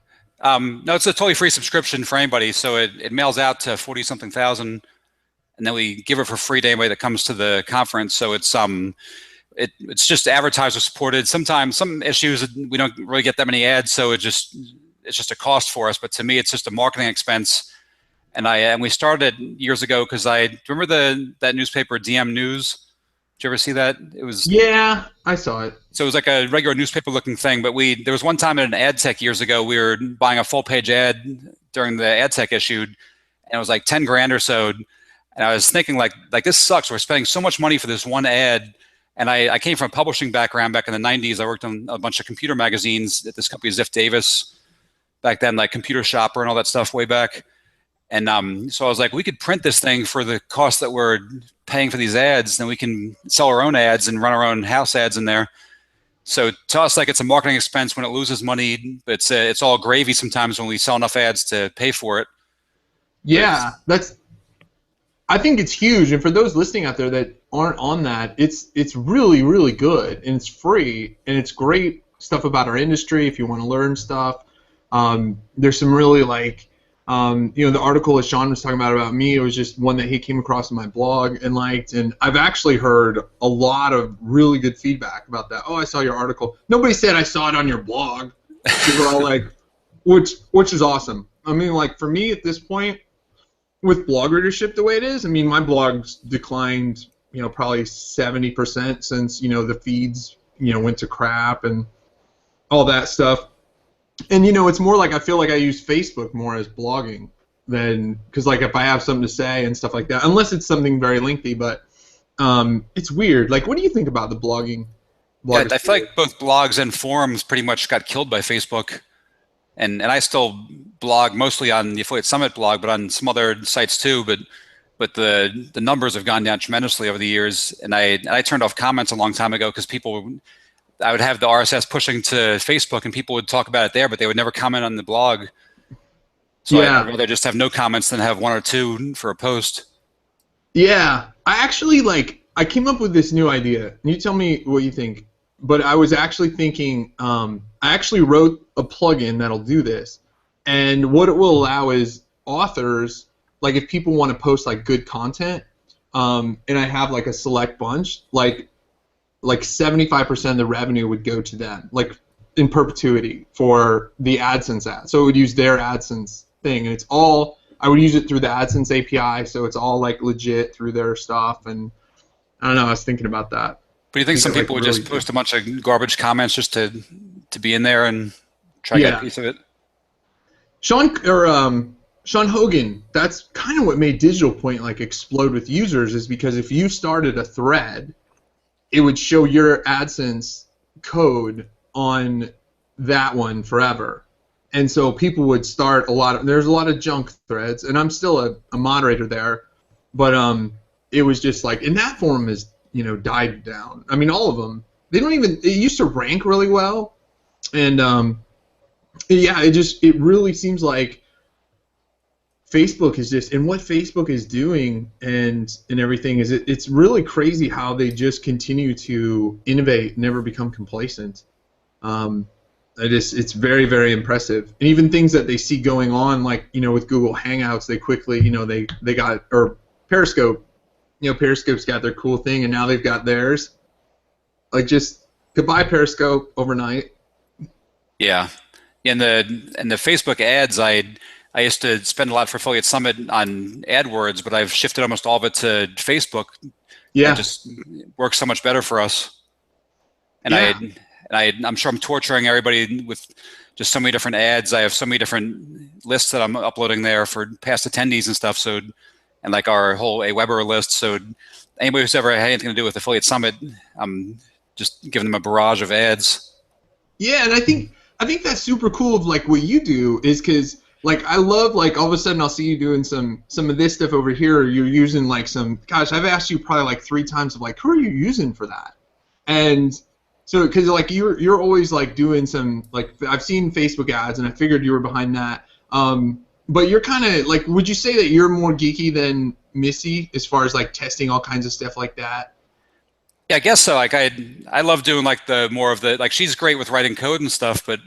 No, it's a totally free subscription for anybody. So it mails out to 40-something thousand. and then we give it for free to anybody that comes to the conference. So it's just advertiser supported. Sometimes some issues we don't really get that many ads, so it's just a cost for us. But to me, it's just a marketing expense. And we started years ago because I remember that newspaper DM News. Did you ever see that? It was, yeah, I saw it. so it was like a regular newspaper looking thing. But there was one time at an ad tech years ago, we were buying a full page ad during the ad tech issued, and it was like 10 grand or so. And I was thinking like this sucks. We're spending so much money for this one ad. And I came from a publishing background back in the 90s. I worked on a bunch of computer magazines at this company, Ziff Davis, back then, like Computer Shopper and all that stuff way back. And so I was like, we could print this thing for the cost that we're paying for these ads, then we can sell our own ads and run our own house ads in there. So to us, like, it's a marketing expense when it loses money, but it's all gravy sometimes when we sell enough ads to pay for it. Yeah, I think it's huge. And for those listening out there that aren't on that, it's really, really good, and it's free, and it's great stuff about our industry if you want to learn stuff. There's some really the article that Shawn was talking about me, it was just one that he came across in my blog and liked, and I've actually heard a lot of really good feedback about that. Oh, I saw your article. Nobody said I saw it on your blog. People are all like, which is awesome. I mean, like, for me at this point, with blog readership the way it is, I mean, my blog's declined, probably 70% since, the feeds, went to crap and all that stuff. And, it's more like I feel like I use Facebook more as blogging than, because, like, if I have something to say and stuff like that, unless it's something very lengthy, but it's weird. Like, what do you think about the blogging? Yeah, I feel like both blogs and forums pretty much got killed by Facebook. And I still blog mostly on the Affiliate Summit blog, but on some other sites too. But the numbers have gone down tremendously over the years. And I turned off comments a long time ago because I would have the RSS pushing to Facebook, and people would talk about it there, but they would never comment on the blog. So yeah. I'd rather just have no comments than have one or two for a post. Yeah, I came up with this new idea. You tell me what you think. But I was actually thinking, I actually wrote a plugin that'll do this. And what it will allow is authors, like, if people want to post like good content, and I have like a select bunch, like 75% of the revenue would go to them, like in perpetuity for the AdSense ad. So it would use their AdSense thing, and I would use it through the AdSense API, so it's all like legit through their stuff. And I don't know, I was thinking about that. But you think some people would just post a bunch of garbage comments just to be in there and try to get a piece of it? Shawn Hogan, that's kind of what made Digital Point like explode with users, is because if you started a thread, it would show your AdSense code on that one forever. And so people would start there's a lot of junk threads, and I'm still a moderator there, but it was just like, and that forum is, died down. I mean, all of them. It used to rank really well, and yeah, it really seems like Facebook is just, and what Facebook is doing and everything is, it's really crazy how they just continue to innovate, never become complacent. It's very, very impressive. And even things that they see going on, like, with Google Hangouts, they quickly, they got, or Periscope, Periscope's got their cool thing, and now they've got theirs. Like, just goodbye Periscope overnight. Yeah, and the Facebook ads, I used to spend a lot for Affiliate Summit on AdWords, but I've shifted almost all of it to Facebook. Yeah, it just works so much better for us. And yeah. I'm sure I'm torturing everybody with just so many different ads. I have so many different lists that I'm uploading there for past attendees and stuff. So. And like our whole AWeber list, so anybody who's ever had anything to do with Affiliate Summit, I'm just giving them a barrage of ads. Yeah, and I think that's super cool of like what you do, is because like I love, like, all of a sudden I'll see you doing some of this stuff over here, or you're using like gosh, I've asked you probably like 3 times of like, who are you using for that? And so, because like you're always like doing some, like, I've seen Facebook ads, and I figured you were behind that. But you're kind of like, would you say that you're more geeky than Missy as far as like testing all kinds of stuff like that? Yeah, I guess so. Like I love doing like the more of the, like, she's great with writing code and stuff, but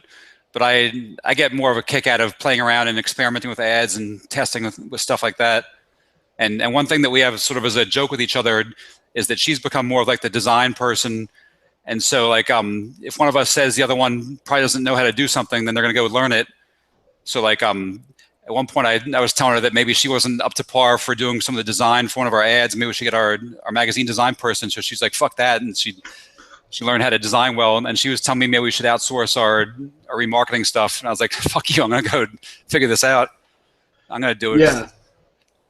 I get more of a kick out of playing around and experimenting with ads and testing with stuff like that. And one thing that we have sort of as a joke with each other is that she's become more of like the design person. And so like if one of us says the other one probably doesn't know how to do something, then they're going to go learn it. So like at one point I was telling her that maybe she wasn't up to par for doing some of the design for one of our ads. Maybe we should get our magazine design person. So she's like, fuck that. And she learned how to design well. And she was telling me maybe we should outsource our remarketing stuff. And I was like, fuck you, I'm going to go figure this out. I'm going to do it. Yeah.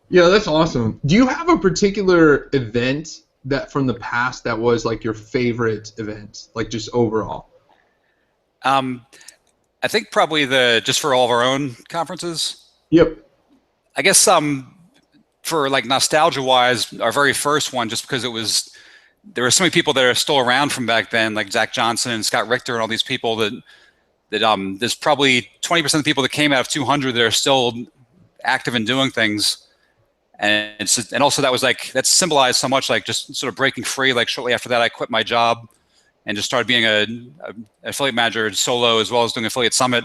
Yeah, that's awesome. Do you have a particular event that from the past that was like your favorite event, like just overall? I think probably just for all of our own conferences. Yep. I guess for like nostalgia wise, our very first one, just because there were so many people that are still around from back then, like Zach Johnson and Scott Richter and all these people that there's probably 20% of the people that came out of 200 that are still active in doing things. And also that symbolized so much, like just sort of breaking free. Like shortly after that, I quit my job and just started being an affiliate manager solo as well as doing Affiliate Summit.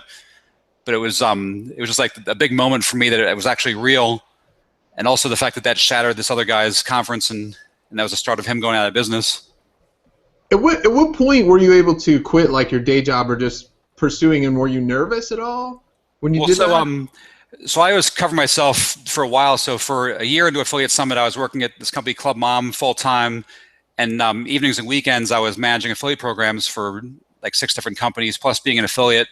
But it was just like a big moment for me that it was actually real. And also the fact that shattered this other guy's conference and that was the start of him going out of business. At what point were you able to quit like your day job or just pursuing, and were you nervous at all when you did that? So I was covering myself for a while. So for a year into Affiliate Summit, I was working at this company, Club Mom, full time. And evenings and weekends, I was managing affiliate programs for like 6 different companies, plus being an affiliate.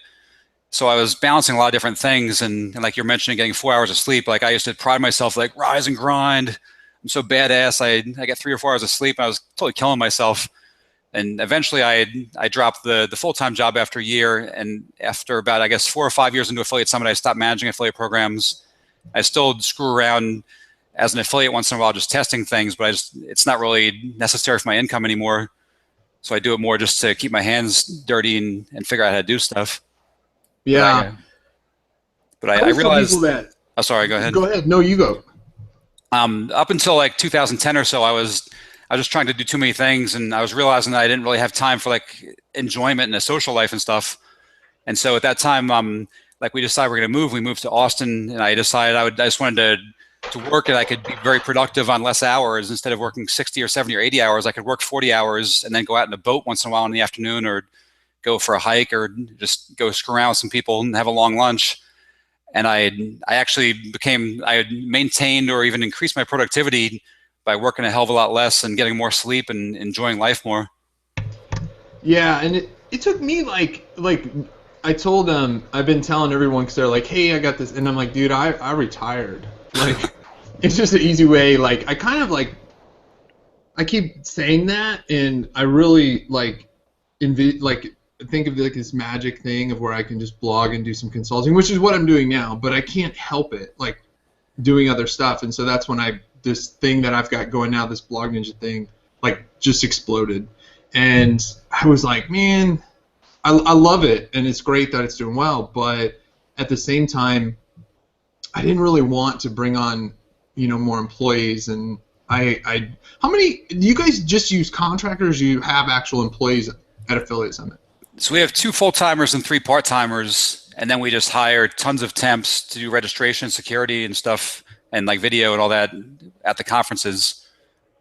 So I was balancing a lot of different things. And like you're mentioning, getting 4 hours of sleep. Like I used to pride myself, like rise and grind. I'm so badass. I get 3 or 4 hours of sleep. I was totally killing myself. And eventually I dropped the full-time job after a year. And after about, I guess, 4 or 5 years into Affiliate Summit, I stopped managing affiliate programs. I still screw around as an affiliate once in a while, just testing things, but it's not really necessary for my income anymore. So I do it more just to keep my hands dirty and figure out how to do stuff. Yeah. But I realized, oh, sorry, go ahead. Go ahead. No, you go. Up until like 2010 or so, I was just trying to do too many things, and I was realizing that I didn't really have time for like enjoyment and a social life and stuff. And so at that time, like we decided we're going to move. We moved to I decided I just wanted to work and I could be very productive on less hours. Instead of working 60 or 70 or 80 hours, I could work 40 hours and then go out in a boat once in a while in the afternoon, or go for a hike, or just go screw around with some people and have a long lunch. And I maintained or even increased my productivity by working a hell of a lot less and getting more sleep and enjoying life more. Yeah, and it took me like I told them, I've been telling everyone, because they're like, hey, I got this, and I'm like, dude, I retired. Like, it's just an easy way. Like, I kind of like, I keep saying that, and I really like think of like this magic thing of where I can just blog and do some consulting, which is what I'm doing now, but I can't help it, like doing other stuff. And so that's when this thing that I've got going now, this Blog Ninja thing, like just exploded. And I was like, man, I love it, and it's great that it's doing well, but at the same time, I didn't really want to bring on, more employees. And how many, do you guys just use contractors, or you have actual employees at Affiliate Summit? So we have 2 full-timers and 3 part-timers, and then we just hire tons of temps to do registration, security, and stuff, and like video and all that at the conferences.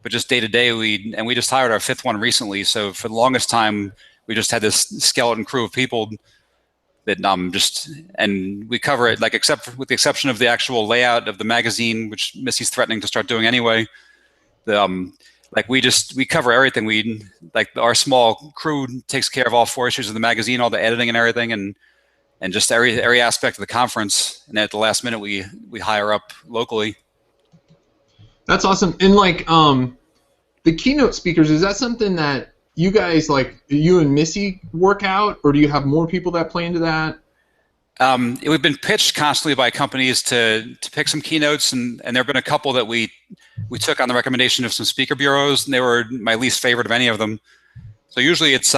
But just day to day, we just hired our 5th one recently. So for the longest time, we just had this skeleton crew of people that and we cover it, like with the exception of the actual layout of the magazine, which Missy's threatening to start doing anyway. We cover everything. Our small crew takes care of all 4 issues of the magazine, all the editing and everything, and just every aspect of the conference. And at the last minute, we hire up locally. That's awesome. And like the keynote speakers, is that something that you guys, like you and Missy, work out, or do you have more people that play into that? We've been pitched constantly by companies to pick some keynotes, and there have been a couple that we took on the recommendation of some speaker bureaus, and they were my least favorite of any of them. So usually it's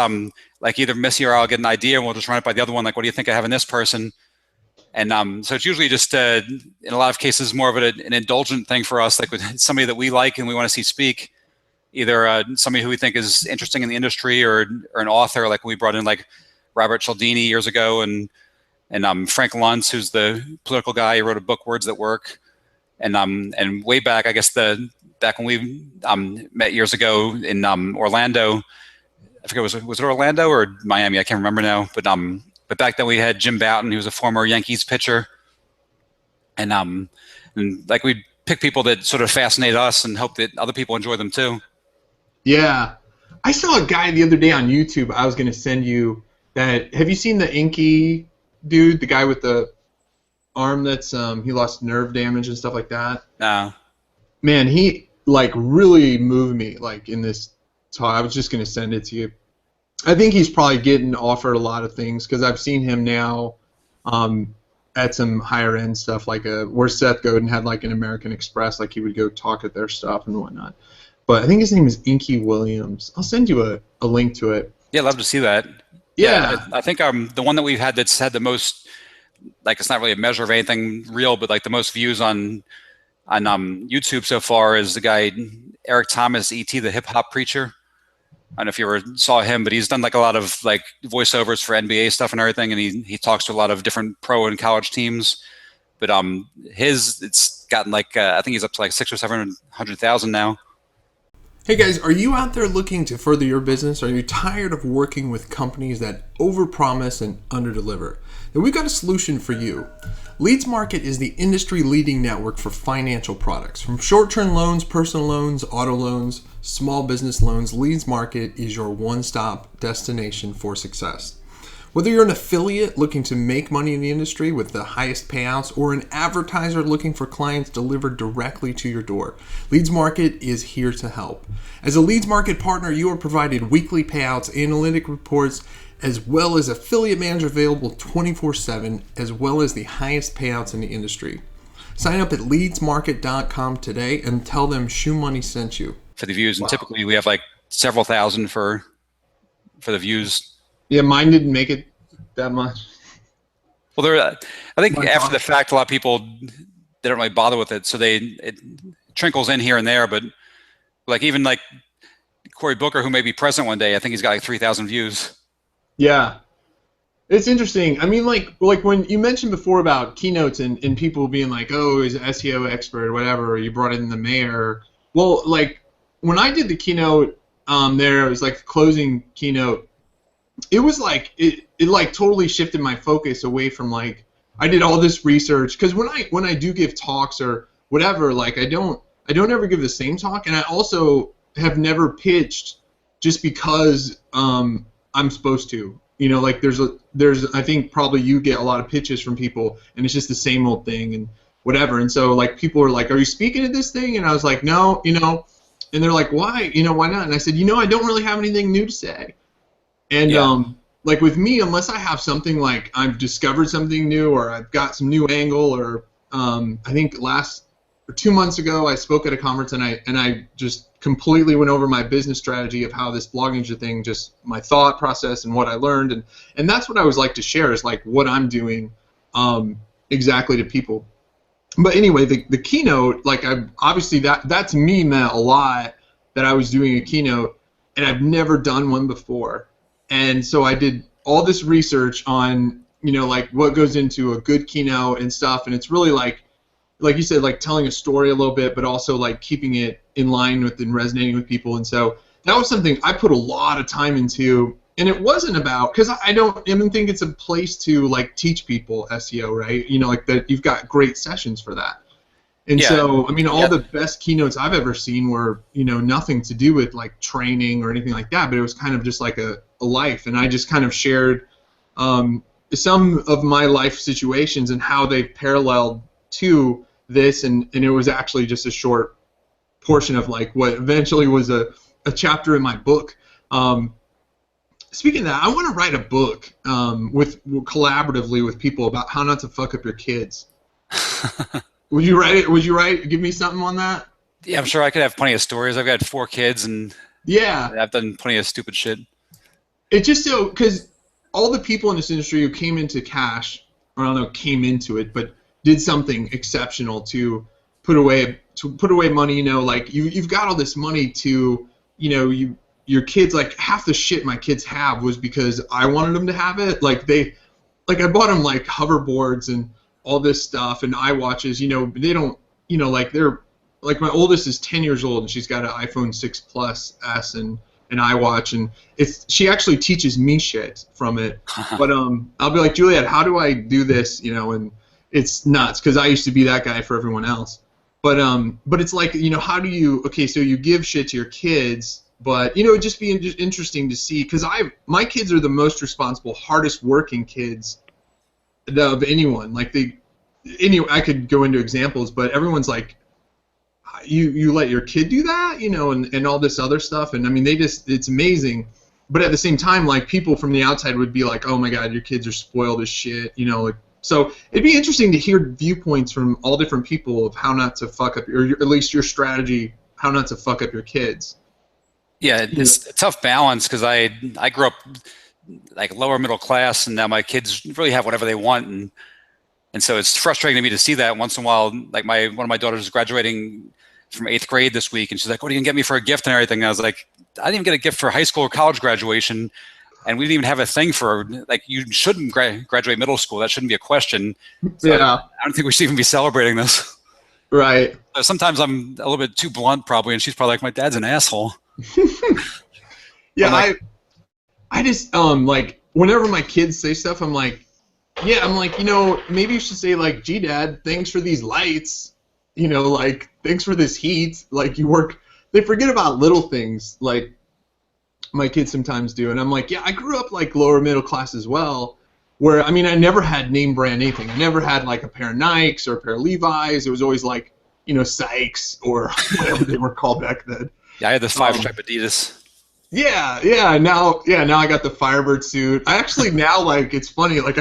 like either Missy or I'll get an idea, and we'll just run it by the other one. Like, what do you think I have in this person? And so it's usually just in a lot of cases more of an indulgent thing for us, like with somebody that we like and we want to see speak. Either somebody who we think is interesting in the industry, or an author, like we brought in like Robert Cialdini years ago, and Frank Luntz, who's the political guy. He wrote a book, Words That Work. And way back, I guess back when we met years ago in Orlando, I forget was it Orlando or Miami? I can't remember now. But back then we had Jim Bouton, who was a former Yankees pitcher, and like we'd pick people that sort of fascinate us and hope that other people enjoy them too. Yeah. I saw a guy the other day on YouTube I was going to send you that. Have you seen the Inky dude, the guy with the arm that's he lost nerve damage and stuff like that? No. Man, he like really moved me like in this talk. I was just going to send it to you. I think he's probably getting offered a lot of things because I've seen him now at some higher end stuff like where Seth Godin had like an American Express, like he would go talk at their stuff and whatnot. But I think his name is Inky Williams. I'll send you a link to it. Yeah, I'd love to see that. Yeah. I think the one that we've had that's had the most, like it's not really a measure of anything real, but like the most views on YouTube so far is the guy Eric Thomas, E.T. the hip hop preacher. I don't know if you ever saw him, but he's done like a lot of like voiceovers for NBA stuff and everything, and he talks to a lot of different pro and college teams. But it's gotten like I think he's up to like 600,000 or 700,000 now. Hey guys, are you out there looking to further your business? Are you tired of working with companies that overpromise and underdeliver? Then we've got a solution for you. Leads Market is the industry-leading network for financial products. From short-term loans, personal loans, auto loans, small business loans, Leads Market is your one-stop destination for success. Whether you're an affiliate looking to make money in the industry with the highest payouts or an advertiser looking for clients delivered directly to your door, Leads Market is here to help. As a Leads Market partner, you are provided weekly payouts, analytic reports, as well as affiliate manager available 24/7, as well as the highest payouts in the industry. Sign up at leadsmarket.com today and tell them ShoeMoney sent you. For the views, and typically we have like several thousand for the views. Yeah, mine didn't make it that much. Well, I think after the fact, a lot of people they don't really bother with it, so it trickles in here and there. But like even like Cory Booker, who may be president one day, I think he's got like 3,000 views. Yeah, it's interesting. I mean, like when you mentioned before about keynotes and people being like, oh, he's an SEO expert or whatever, or you brought in the mayor. Well, like when I did the keynote there, it was like the closing keynote. It was like it like totally shifted my focus away from like I did all this research because when I do give talks or whatever, like I don't ever give the same talk, and I also have never pitched just because I'm supposed to. You know, like there's I think probably you get a lot of pitches from people and it's just the same old thing and whatever, and so like people are like, are you speaking at this thing? And I was like, no, you know, and they're like, why? You know, why not? And I said, you know, I don't really have anything new to say. And like with me, unless I have something like I've discovered something new or I've got some new angle or I think 2 months ago I spoke at a conference and I just completely went over my business strategy of how this blogging thing, just my thought process and what I learned, and that's what I always like to share is like what I'm doing exactly to people. But anyway, the keynote, like obviously that to me meant a lot that I was doing a keynote and I've never done one before. And so I did all this research on, you know, like what goes into a good keynote and stuff, and it's really like you said, like telling a story a little bit, but also like keeping it in line with and resonating with people. And so that was something I put a lot of time into, and it wasn't about because I don't even think it's a place to like teach people SEO, right? You know, like that you've got great sessions for that. And so, I mean, all the best keynotes I've ever seen were, you know, nothing to do with like training or anything like that, but it was kind of just like a life. And I just kind of shared some of my life situations and how they've paralleled to this. And it was actually just a short portion of like what eventually was a chapter in my book. Speaking of that, I want to write a book collaboratively with people about how not to fuck up your kids. Would you write it? Would you give me something on that? Yeah, I'm sure I could have plenty of stories. I've got 4 kids, and yeah, I've done plenty of stupid shit. It's just so because all the people in this industry who came into cash, or I don't know, came into it, but did something exceptional to put away money. You know, like you've got all this money to, you know, your kids, like half the shit my kids have was because I wanted them to have it. Like I bought them like hoverboards and all this stuff and iWatches, you know, they don't you know, like they're like my oldest is 10 years old and she's got an iPhone 6 Plus S and an iWatch, and she actually teaches me shit from it. But I'll be like, Juliet, how do I do this? You know, and it's nuts because I used to be that guy for everyone else. But it's like, you know, how do you, okay, so you give shit to your kids, but, you know, it'd just be interesting to see, because my kids are the most responsible, hardest working kids of anyone. Like I could go into examples, but everyone's like, you let your kid do that, you know, and all this other stuff, and I mean, it's amazing. But at the same time, like, people from the outside would be like, oh my God, your kids are spoiled as shit, you know, like, so it'd be interesting to hear viewpoints from all different people of how not to fuck up, or at least your strategy, how not to fuck up your kids. Yeah, it's a tough balance because I grew up like lower middle class, and now my kids really have whatever they want, and so it's frustrating to me to see that once in a while. Like one of my daughters is graduating from 8th grade this week, and she's like, "What are you gonna get me for a gift and everything?" And I was like, "I didn't even get a gift for high school or college graduation, and we didn't even have a thing for, like, you shouldn't graduate middle school. That shouldn't be a question." So yeah, I don't think we should even be celebrating this. Right. So sometimes I'm a little bit too blunt, probably, and she's probably like, "My dad's an asshole." Yeah, like, I just like, whenever my kids say stuff, I'm like, you know, maybe you should say like, gee, Dad, thanks for these lights. You know, like, thanks for this heat. Like, you work. They forget about little things, like my kids sometimes do. And I'm like, yeah, I grew up like lower middle class as well, where, I mean, I never had name brand anything. I never had like a pair of Nikes or a pair of Levi's. It was always like, you know, Sykes or whatever they were called back then. Yeah, I had the 5-stripe Adidas. Yeah. Now I got the Firebird suit. I actually now, like, it's funny. Like,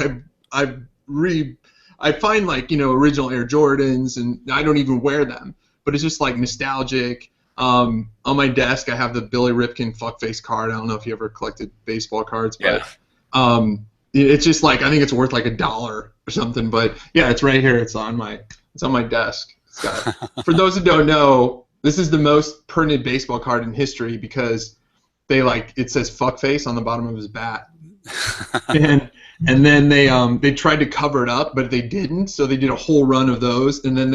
I find, like, you know, original Air Jordans, and I don't even wear them. But it's just like nostalgic. On my desk, I have the Billy Ripken fuckface card. I don't know if you ever collected baseball cards, but it's just like, I think it's worth like $1 or something. But yeah, it's right here. It's on my desk. It's got, for those who don't know, this is the most printed baseball card in history because it says fuckface on the bottom of his bat. And then they tried to cover it up, but they didn't. So they did a whole run of those, and then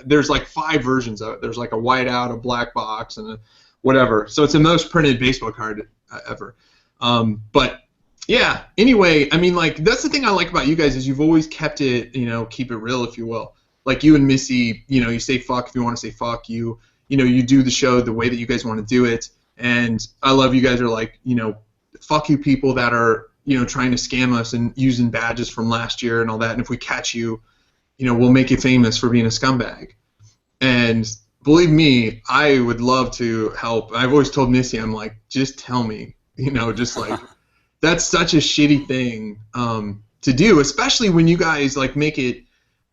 there's like 5 versions of it. There's like a whiteout, a black box, and a whatever. So it's the most printed baseball card ever. But yeah. Anyway, I mean, like, that's the thing I like about you guys is you've always kept it, you know, keep it real, if you will. Like, you and Missy, you know, you say fuck if you want to say fuck. You know, you do the show the way that you guys want to do it, and I love you guys are like, you know, fuck you people that are, you know, trying to scam us and using badges from last year and all that. And if we catch you, you know, we'll make you famous for being a scumbag. And believe me, I would love to help. I've always told Missy, I'm like, just tell me, you know, just like, that's such a shitty thing to do, especially when you guys like make it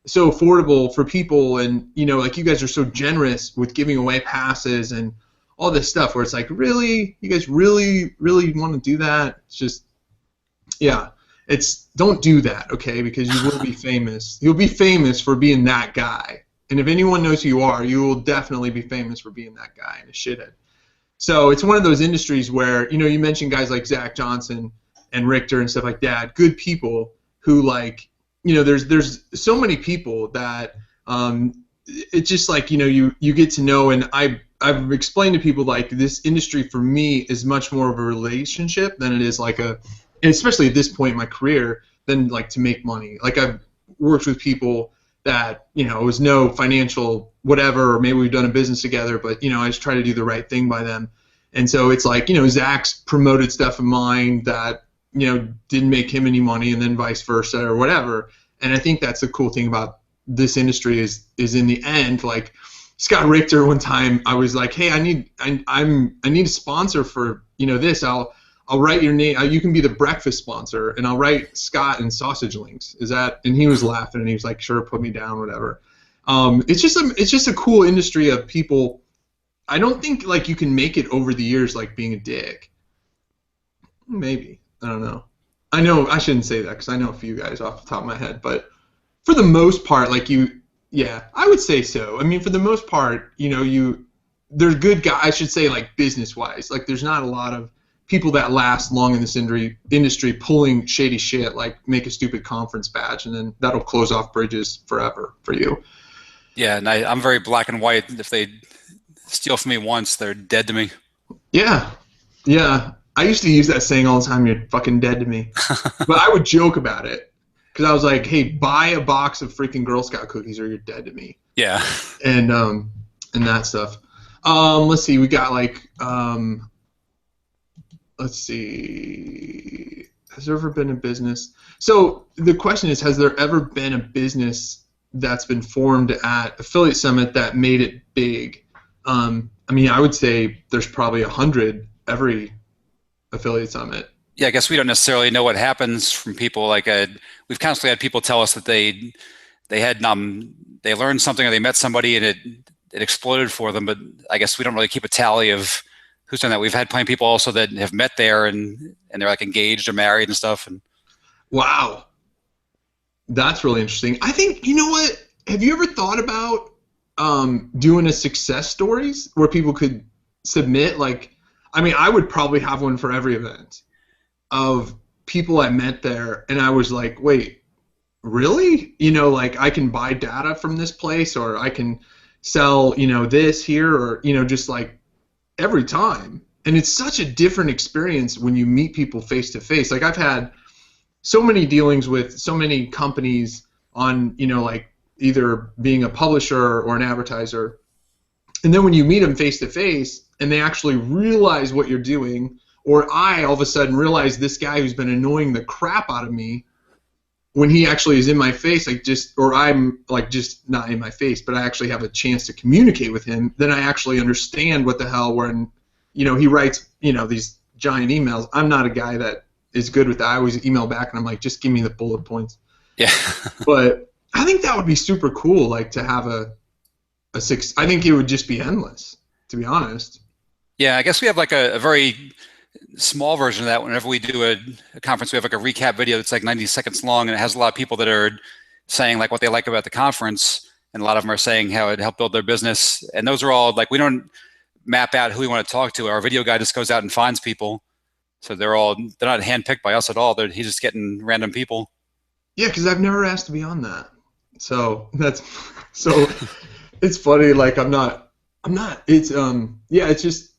so affordable for people. And, you know, like, you guys are so generous with giving away passes and all this stuff where it's like, really? You guys really, really want to do that? It's just, yeah, don't do that, okay? Because you will be famous. You'll be famous for being that guy. And if anyone knows who you are, you will definitely be famous for being that guy and a shithead. So it's one of those industries where, you know, you mentioned guys like Zach Johnson and Richter and stuff like that, good people who, like, you know, there's so many people that it's just like, you know, you get to know, and I've explained to people, like, this industry for me is much more of a relationship than it is like and especially at this point in my career, than like to make money. Like, I've worked with people that, you know, it was no financial whatever, or maybe we've done a business together, but, you know, I just try to do the right thing by them. And so it's like, you know, Zach's promoted stuff of mine that, you know, didn't make him any money, and then vice versa or whatever. And I think that's the cool thing about this industry is in the end, like, Scott Richter, one time I was like, hey, I need a sponsor for, you know, this. I'll write your name. You can be the breakfast sponsor, and I'll write Scott and sausage links. Is that? And he was laughing, and he was like, sure, put me down, whatever. It's just a cool industry of people. I don't think, like, you can make it over the years, like, being a dick. Maybe. I don't know. I know I shouldn't say that because I know a few guys off the top of my head, but for the most part, like, yeah, I would say so. I mean, for the most part, you know, there's good guys, I should say, like, business-wise. Like, there's not a lot of people that last long in this industry pulling shady shit, like make a stupid conference badge, and then that'll close off bridges forever for you. Yeah, and I'm very black and white. If they steal from me once, they're dead to me. Yeah, yeah. I used to use that saying all the time. You're fucking dead to me. But I would joke about it because I was like, "Hey, buy a box of freaking Girl Scout cookies, or you're dead to me." Yeah. And that stuff. Let's see. We got like let's see. Has there ever been a business? So the question is, has there ever been a business that's been formed at Affiliate Summit that made it big? I mean, I would say there's probably 100 every Affiliate Summit. Yeah, I guess we don't necessarily know what happens from people. Like we've constantly had people tell us that they had they learned something or they met somebody and it exploded for them. But I guess we don't really keep a tally of who's done that. We've had plenty of people also that have met there and they're like engaged or married and stuff. And wow, that's really interesting. I think, you know what? Have you ever thought about doing a success stories where people could submit? Like, I mean, I would probably have one for every event of people I met there, and I was like, wait, really? You know, like I can buy data from this place, or I can sell, you know, this here, or, you know, just like every time. And it's such a different experience when you meet people face to face. Like I've had so many dealings with so many companies on, you know, like either being a publisher or an advertiser. And then when you meet them face to face and they actually realize what you're doing, or I all of a sudden realize this guy who's been annoying the crap out of me, when he actually is in my face, like just, or I'm like just not in my face, but I actually have a chance to communicate with him, then I actually understand what the hell when, you know, he writes, you know, these giant emails. I'm not a guy that is good with that. I always email back and I'm like, just give me the bullet points. yeah. But I think that would be super cool, like to have I think it would just be endless, to be honest. Yeah, I guess we have like a very small version of that. Whenever we do a conference, we have like a recap video that's like 90 seconds long, and it has a lot of people that are saying like what they like about the conference, and a lot of them are saying how it helped build their business. And those are all like, we don't map out who we want to talk to. Our video guy just goes out and finds people. So they're not handpicked by us at all. He's just getting random people. Yeah, because I've never asked to be on that. So that's so it's funny. Like I'm not. It's yeah. It's just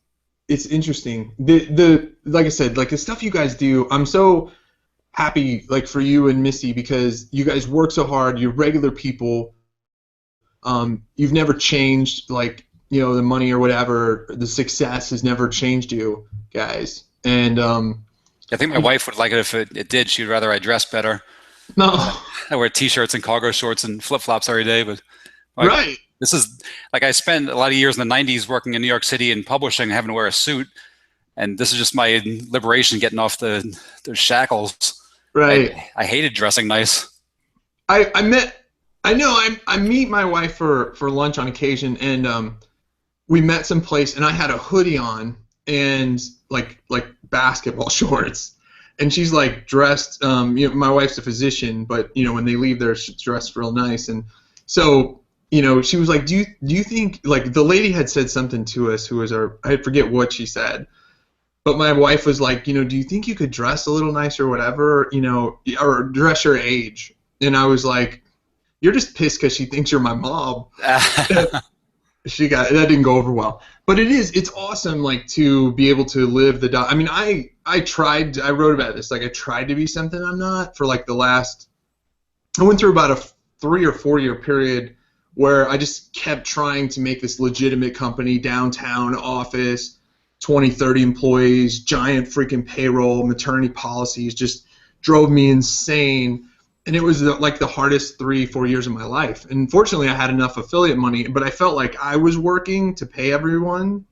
it's interesting. The like I said, like the stuff you guys do. I'm so happy like for you and Missy because you guys work so hard. You're regular people. You've never changed. Like you know the money or whatever. The success has never changed you guys. And I think my wife would like it if it did. She'd rather I dress better. No. I wear t-shirts and cargo shorts and flip-flops every day, but like, right. This is like I spent a lot of years in the 90s working in New York City in publishing, having to wear a suit, and this is just my liberation, getting off the shackles. Right. I hated dressing nice. I meet my wife for lunch on occasion, and we met someplace, and I had a hoodie on and like basketball shorts. And she's like dressed. You know, my wife's a physician, but you know when they leave, they're dressed real nice. And so, you know, she was like, "Do you think like the lady had said something to us who was I forget what she said, but my wife was like, you know, do you think you could dress a little nicer or whatever, you know, or dress your age?" And I was like, "You're just pissed because she thinks you're my mom." That didn't go over well. But it's awesome like to be able to live I mean, I wrote about this, like I tried to be something I'm not for like I went through about a 3 or 4 year period where I just kept trying to make this legitimate company, downtown office, 20, 30 employees, giant freaking payroll, maternity policies, just drove me insane. And it was like the hardest 3, 4 years of my life. And fortunately, I had enough affiliate money, but I felt like I was working to pay everyone.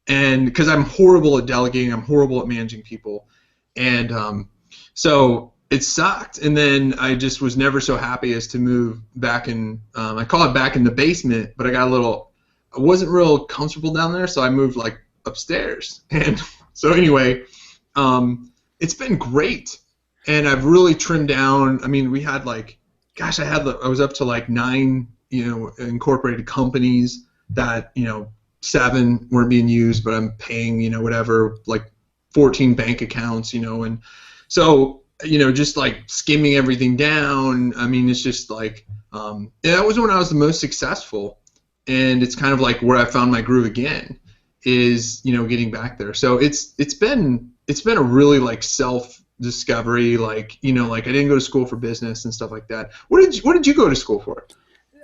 And because I'm horrible at delegating, I'm horrible at managing people. And so it sucked. And then I just was never so happy as to move back in, I call it back in the basement, but I wasn't real comfortable down there, so I moved like upstairs. And so anyway, it's been great. And I've really trimmed down. I mean, we had like, gosh, I was up to like 9, you know, incorporated companies that, you know, 7 weren't being used, but I'm paying, you know, whatever, like 14 bank accounts, you know, and so just like skimming everything down. I mean, it's just like, that was when I was the most successful. And it's kind of like where I found my groove again is, getting back there. So it's been a really like self-discovery, like, like I didn't go to school for business and stuff like that. What did you go to school for?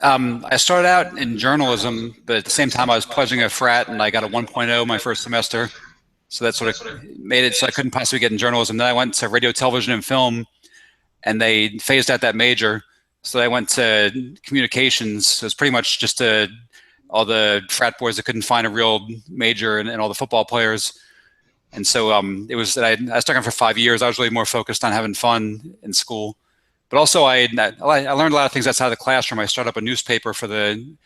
I started out in journalism, but at the same time I was pledging a frat and I got a 1.0 my first semester. So that sort of made it so I couldn't possibly get in journalism. Then I went to radio, television, and film, and they phased out that major. So I went to communications. So it's pretty much just all the frat boys that couldn't find a real major and all the football players. And so it was I stuck on for 5 years. I was really more focused on having fun in school. But also I learned a lot of things outside of the classroom. I started up a newspaper for the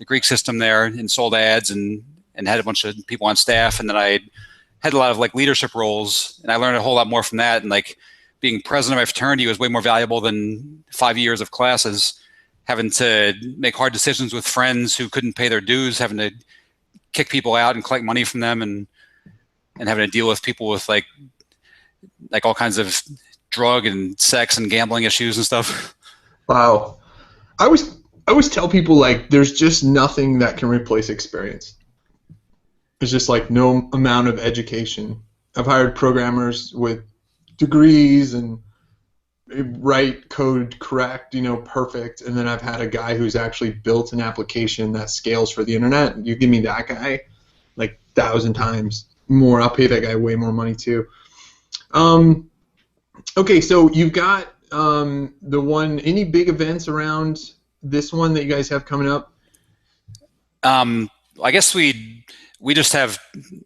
Greek system there and sold ads and had a bunch of people on staff. And then I had a lot of like leadership roles, and I learned a whole lot more from that. And like being president of my fraternity was way more valuable than 5 years of classes, having to make hard decisions with friends who couldn't pay their dues, having to kick people out and collect money from them, and having to deal with people with like all kinds of drug and sex and gambling issues and stuff. Wow. I always tell people like there's just nothing that can replace experience. There's just like no amount of education. I've hired programmers with degrees and write code correct, perfect. And then I've had a guy who's actually built an application that scales for the internet. You give me that guy like 1,000 times more. I'll pay that guy way more money too. Okay, so you've got any big events around this one that you guys have coming up? I guess we just have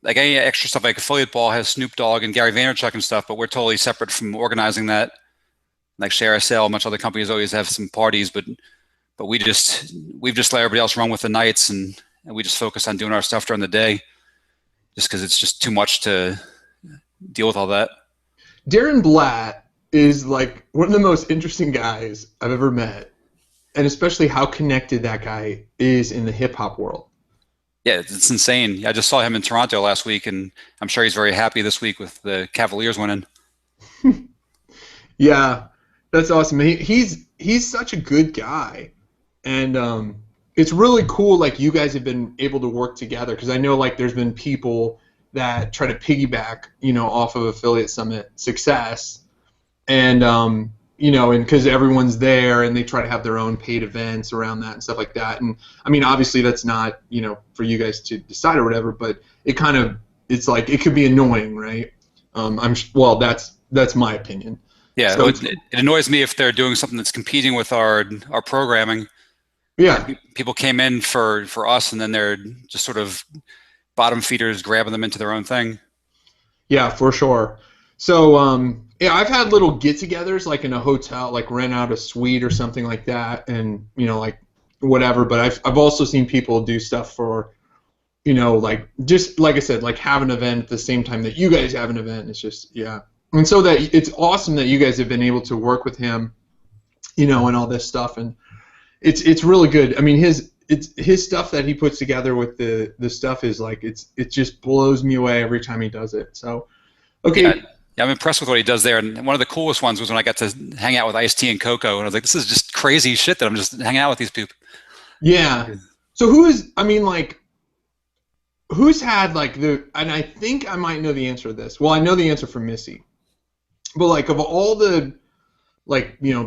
like any extra stuff like Affiliate Ball has Snoop Dogg and Gary Vaynerchuk and stuff, but we're totally separate from organizing that. Like Share a Sale, much other companies always have some parties, but we've just let everybody else run with the nights, and we just focus on doing our stuff during the day, just because it's just too much to deal with all that. Darren Blatt is like one of the most interesting guys I've ever met, and especially how connected that guy is in the hip hop world. Yeah, it's insane. I just saw him in Toronto last week, and I'm sure he's very happy this week with the Cavaliers winning. Yeah, that's awesome. He's such a good guy, and it's really cool. Like you guys have been able to work together, because I know like there's been people that try to piggyback, off of Affiliate Summit success, and and because everyone's there and they try to have their own paid events around that and stuff like that. And I mean, obviously that's not, for you guys to decide or whatever, but it's like, it could be annoying, right? That's my opinion. Yeah, so it annoys me if they're doing something that's competing with our programming. Yeah. People came in for us, and then they're just sort of bottom feeders grabbing them into their own thing. Yeah, for sure. So, yeah, I've had little get-togethers, like in a hotel, like rent out a suite or something like that, and like whatever. But I've also seen people do stuff for, like just like I said, like have an event at the same time that you guys have an event. It's just and so that it's awesome that you guys have been able to work with him, and all this stuff, and it's really good. I mean, his stuff that he puts together with the stuff is like it just blows me away every time he does it. So, okay. Yeah, I'm impressed with what he does there. And one of the coolest ones was when I got to hang out with Ice-T and Coco, and I was like, this is just crazy shit that I'm just hanging out with these people. Yeah. So who's had like and I think I might know the answer to this. Well, I know the answer from Missy. But like of all the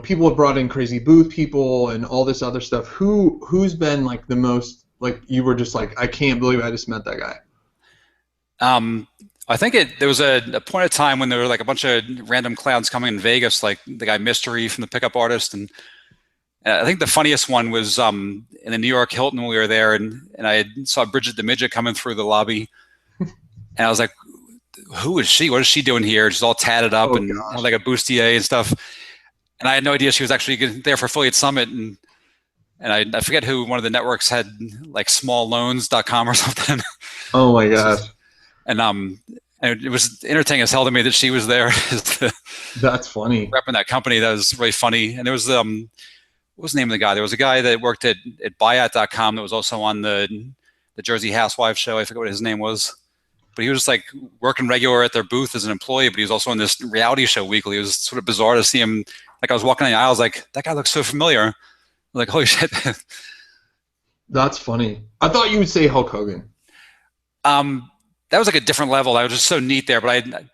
people have brought in crazy booth people and all this other stuff, who's been like the most, like you were just like, I can't believe I just met that guy? I think there was a point of time when there were like a bunch of random clowns coming in Vegas, like the guy Mystery from the Pickup Artist, and I think the funniest one was in the New York Hilton when we were there, and I saw Bridget the Midget coming through the lobby, and I was like, who is she? What is she doing here? She's all tatted up and had like a bustier and stuff, and I had no idea she was actually there for Affiliate Summit, and I forget who one of the networks had, like smallloans.com or something. Oh my gosh. And it was entertaining as hell to me that she was there. That's funny. Repping that company, that was really funny. And there was what was the name of the guy? There was a guy that worked at buyout.com that was also on the Jersey Housewives show. I forget what his name was. but he was just like working regular at their booth as an employee, but he was also on this reality show weekly. It was sort of bizarre to see him. Like I was walking down the aisle, I was like, that guy looks so familiar. I'm like, holy shit. That's funny. I thought you would say Hulk Hogan. That was like a different level. I was just so neat there, but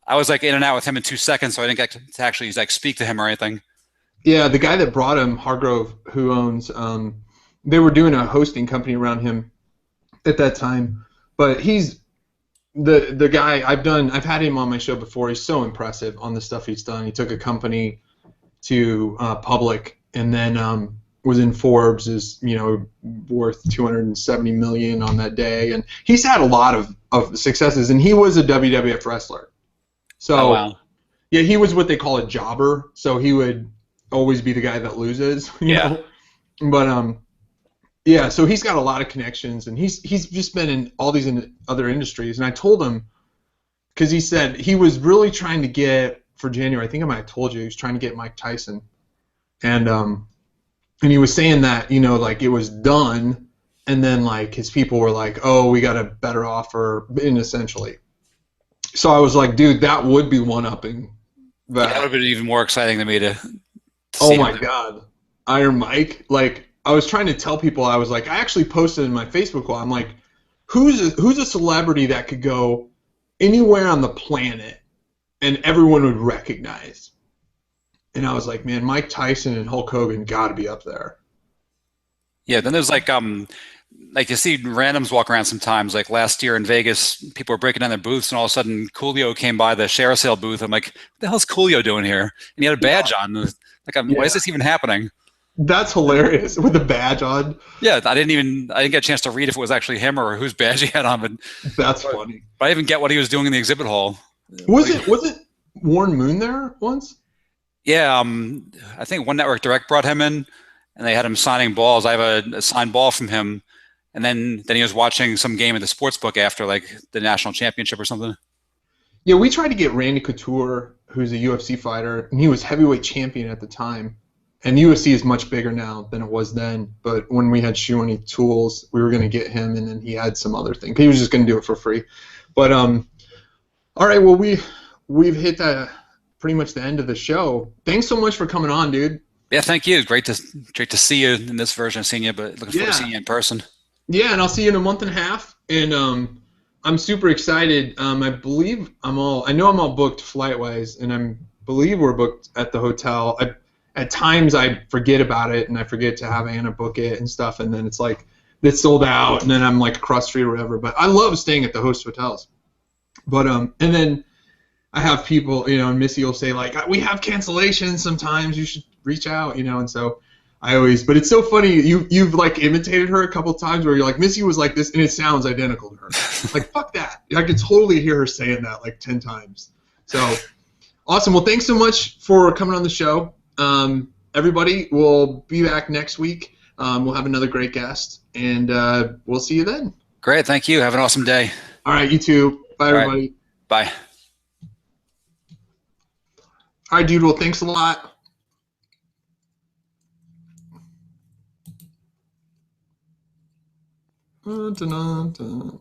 I was like in and out with him in 2 seconds, so I didn't get to actually like speak to him or anything. Yeah, the guy that brought him, Hargrove, who owns, they were doing a hosting company around him at that time. But he's the guy I've had him on my show before. He's so impressive on the stuff he's done. He took a company to public, and then was in Forbes as worth 270 million on that day, and he's had a lot of successes. And he was a WWF wrestler, so oh, wow. Yeah, he was what they call a jobber. So he would always be the guy that loses, you know? But yeah, so he's got a lot of connections, and he's just been in all these other industries. And I told him, because he said he was really trying to get, for January, I think I might have told you, he was trying to get Mike Tyson, and he was saying that like it was done, and then like his people were like, oh, we got a better offer, and essentially. So I was like, dude, that would be one-upping that. That would have been even more exciting to me to oh my God, Iron Mike! Like I was trying to tell people, I was like, I actually posted in my Facebook wall. I'm like, who's a celebrity that could go anywhere on the planet and everyone would recognize? And I was like, man, Mike Tyson and Hulk Hogan got to be up there. Yeah, then there's like you see randoms walk around sometimes. Like last year in Vegas, people were breaking down their booths, and all of a sudden Coolio came by the share sale booth. I'm like, what the hell's Coolio doing here? And he had a badge on. Like, why is this even happening? That's hilarious, with a badge on. Yeah, I didn't get a chance to read if it was actually him or whose badge he had on. But that's funny. But I didn't even get what he was doing in the exhibit hall. Was it Warren Moon there once? Yeah, I think One Network Direct brought him in, and they had him signing balls. I have a signed ball from him, and then he was watching some game at the sports book after, like the national championship or something. Yeah, we tried to get Randy Couture, who's a UFC fighter, and he was heavyweight champion at the time. And UFC is much bigger now than it was then. But when we had ShoeMoney Tools, we were going to get him, and then he had some other thing. He was just going to do it for free. But all right, well we've hit pretty much the end of the show. Thanks so much for coming on, dude. Yeah, thank you. Great to see you in this version. I've seen you, but looking forward to seeing you in person. Yeah, and I'll see you in a month and a half. And I'm super excited. I know I'm all booked flight-wise, and I believe we're booked at the hotel. At times I forget about it, and I forget to have Anna book it and stuff, and then it's like it's sold out, and then I'm like across the street or whatever. But I love staying at the host hotels. But and then I have people, and Missy will say like, we have cancellations sometimes. You should reach out, and so. But it's so funny, you've like imitated her a couple times where you're like, Missy was like this, and it sounds identical to her. Like, fuck that. I could totally hear her saying that like 10 times. So, awesome. Well, thanks so much for coming on the show. Everybody, we'll be back next week. We'll have another great guest, and we'll see you then. Great. Thank you. Have an awesome day. All right, you too. Bye, everybody. Bye. All right, dude. Well, thanks a lot. Dun, dun, dun, dun.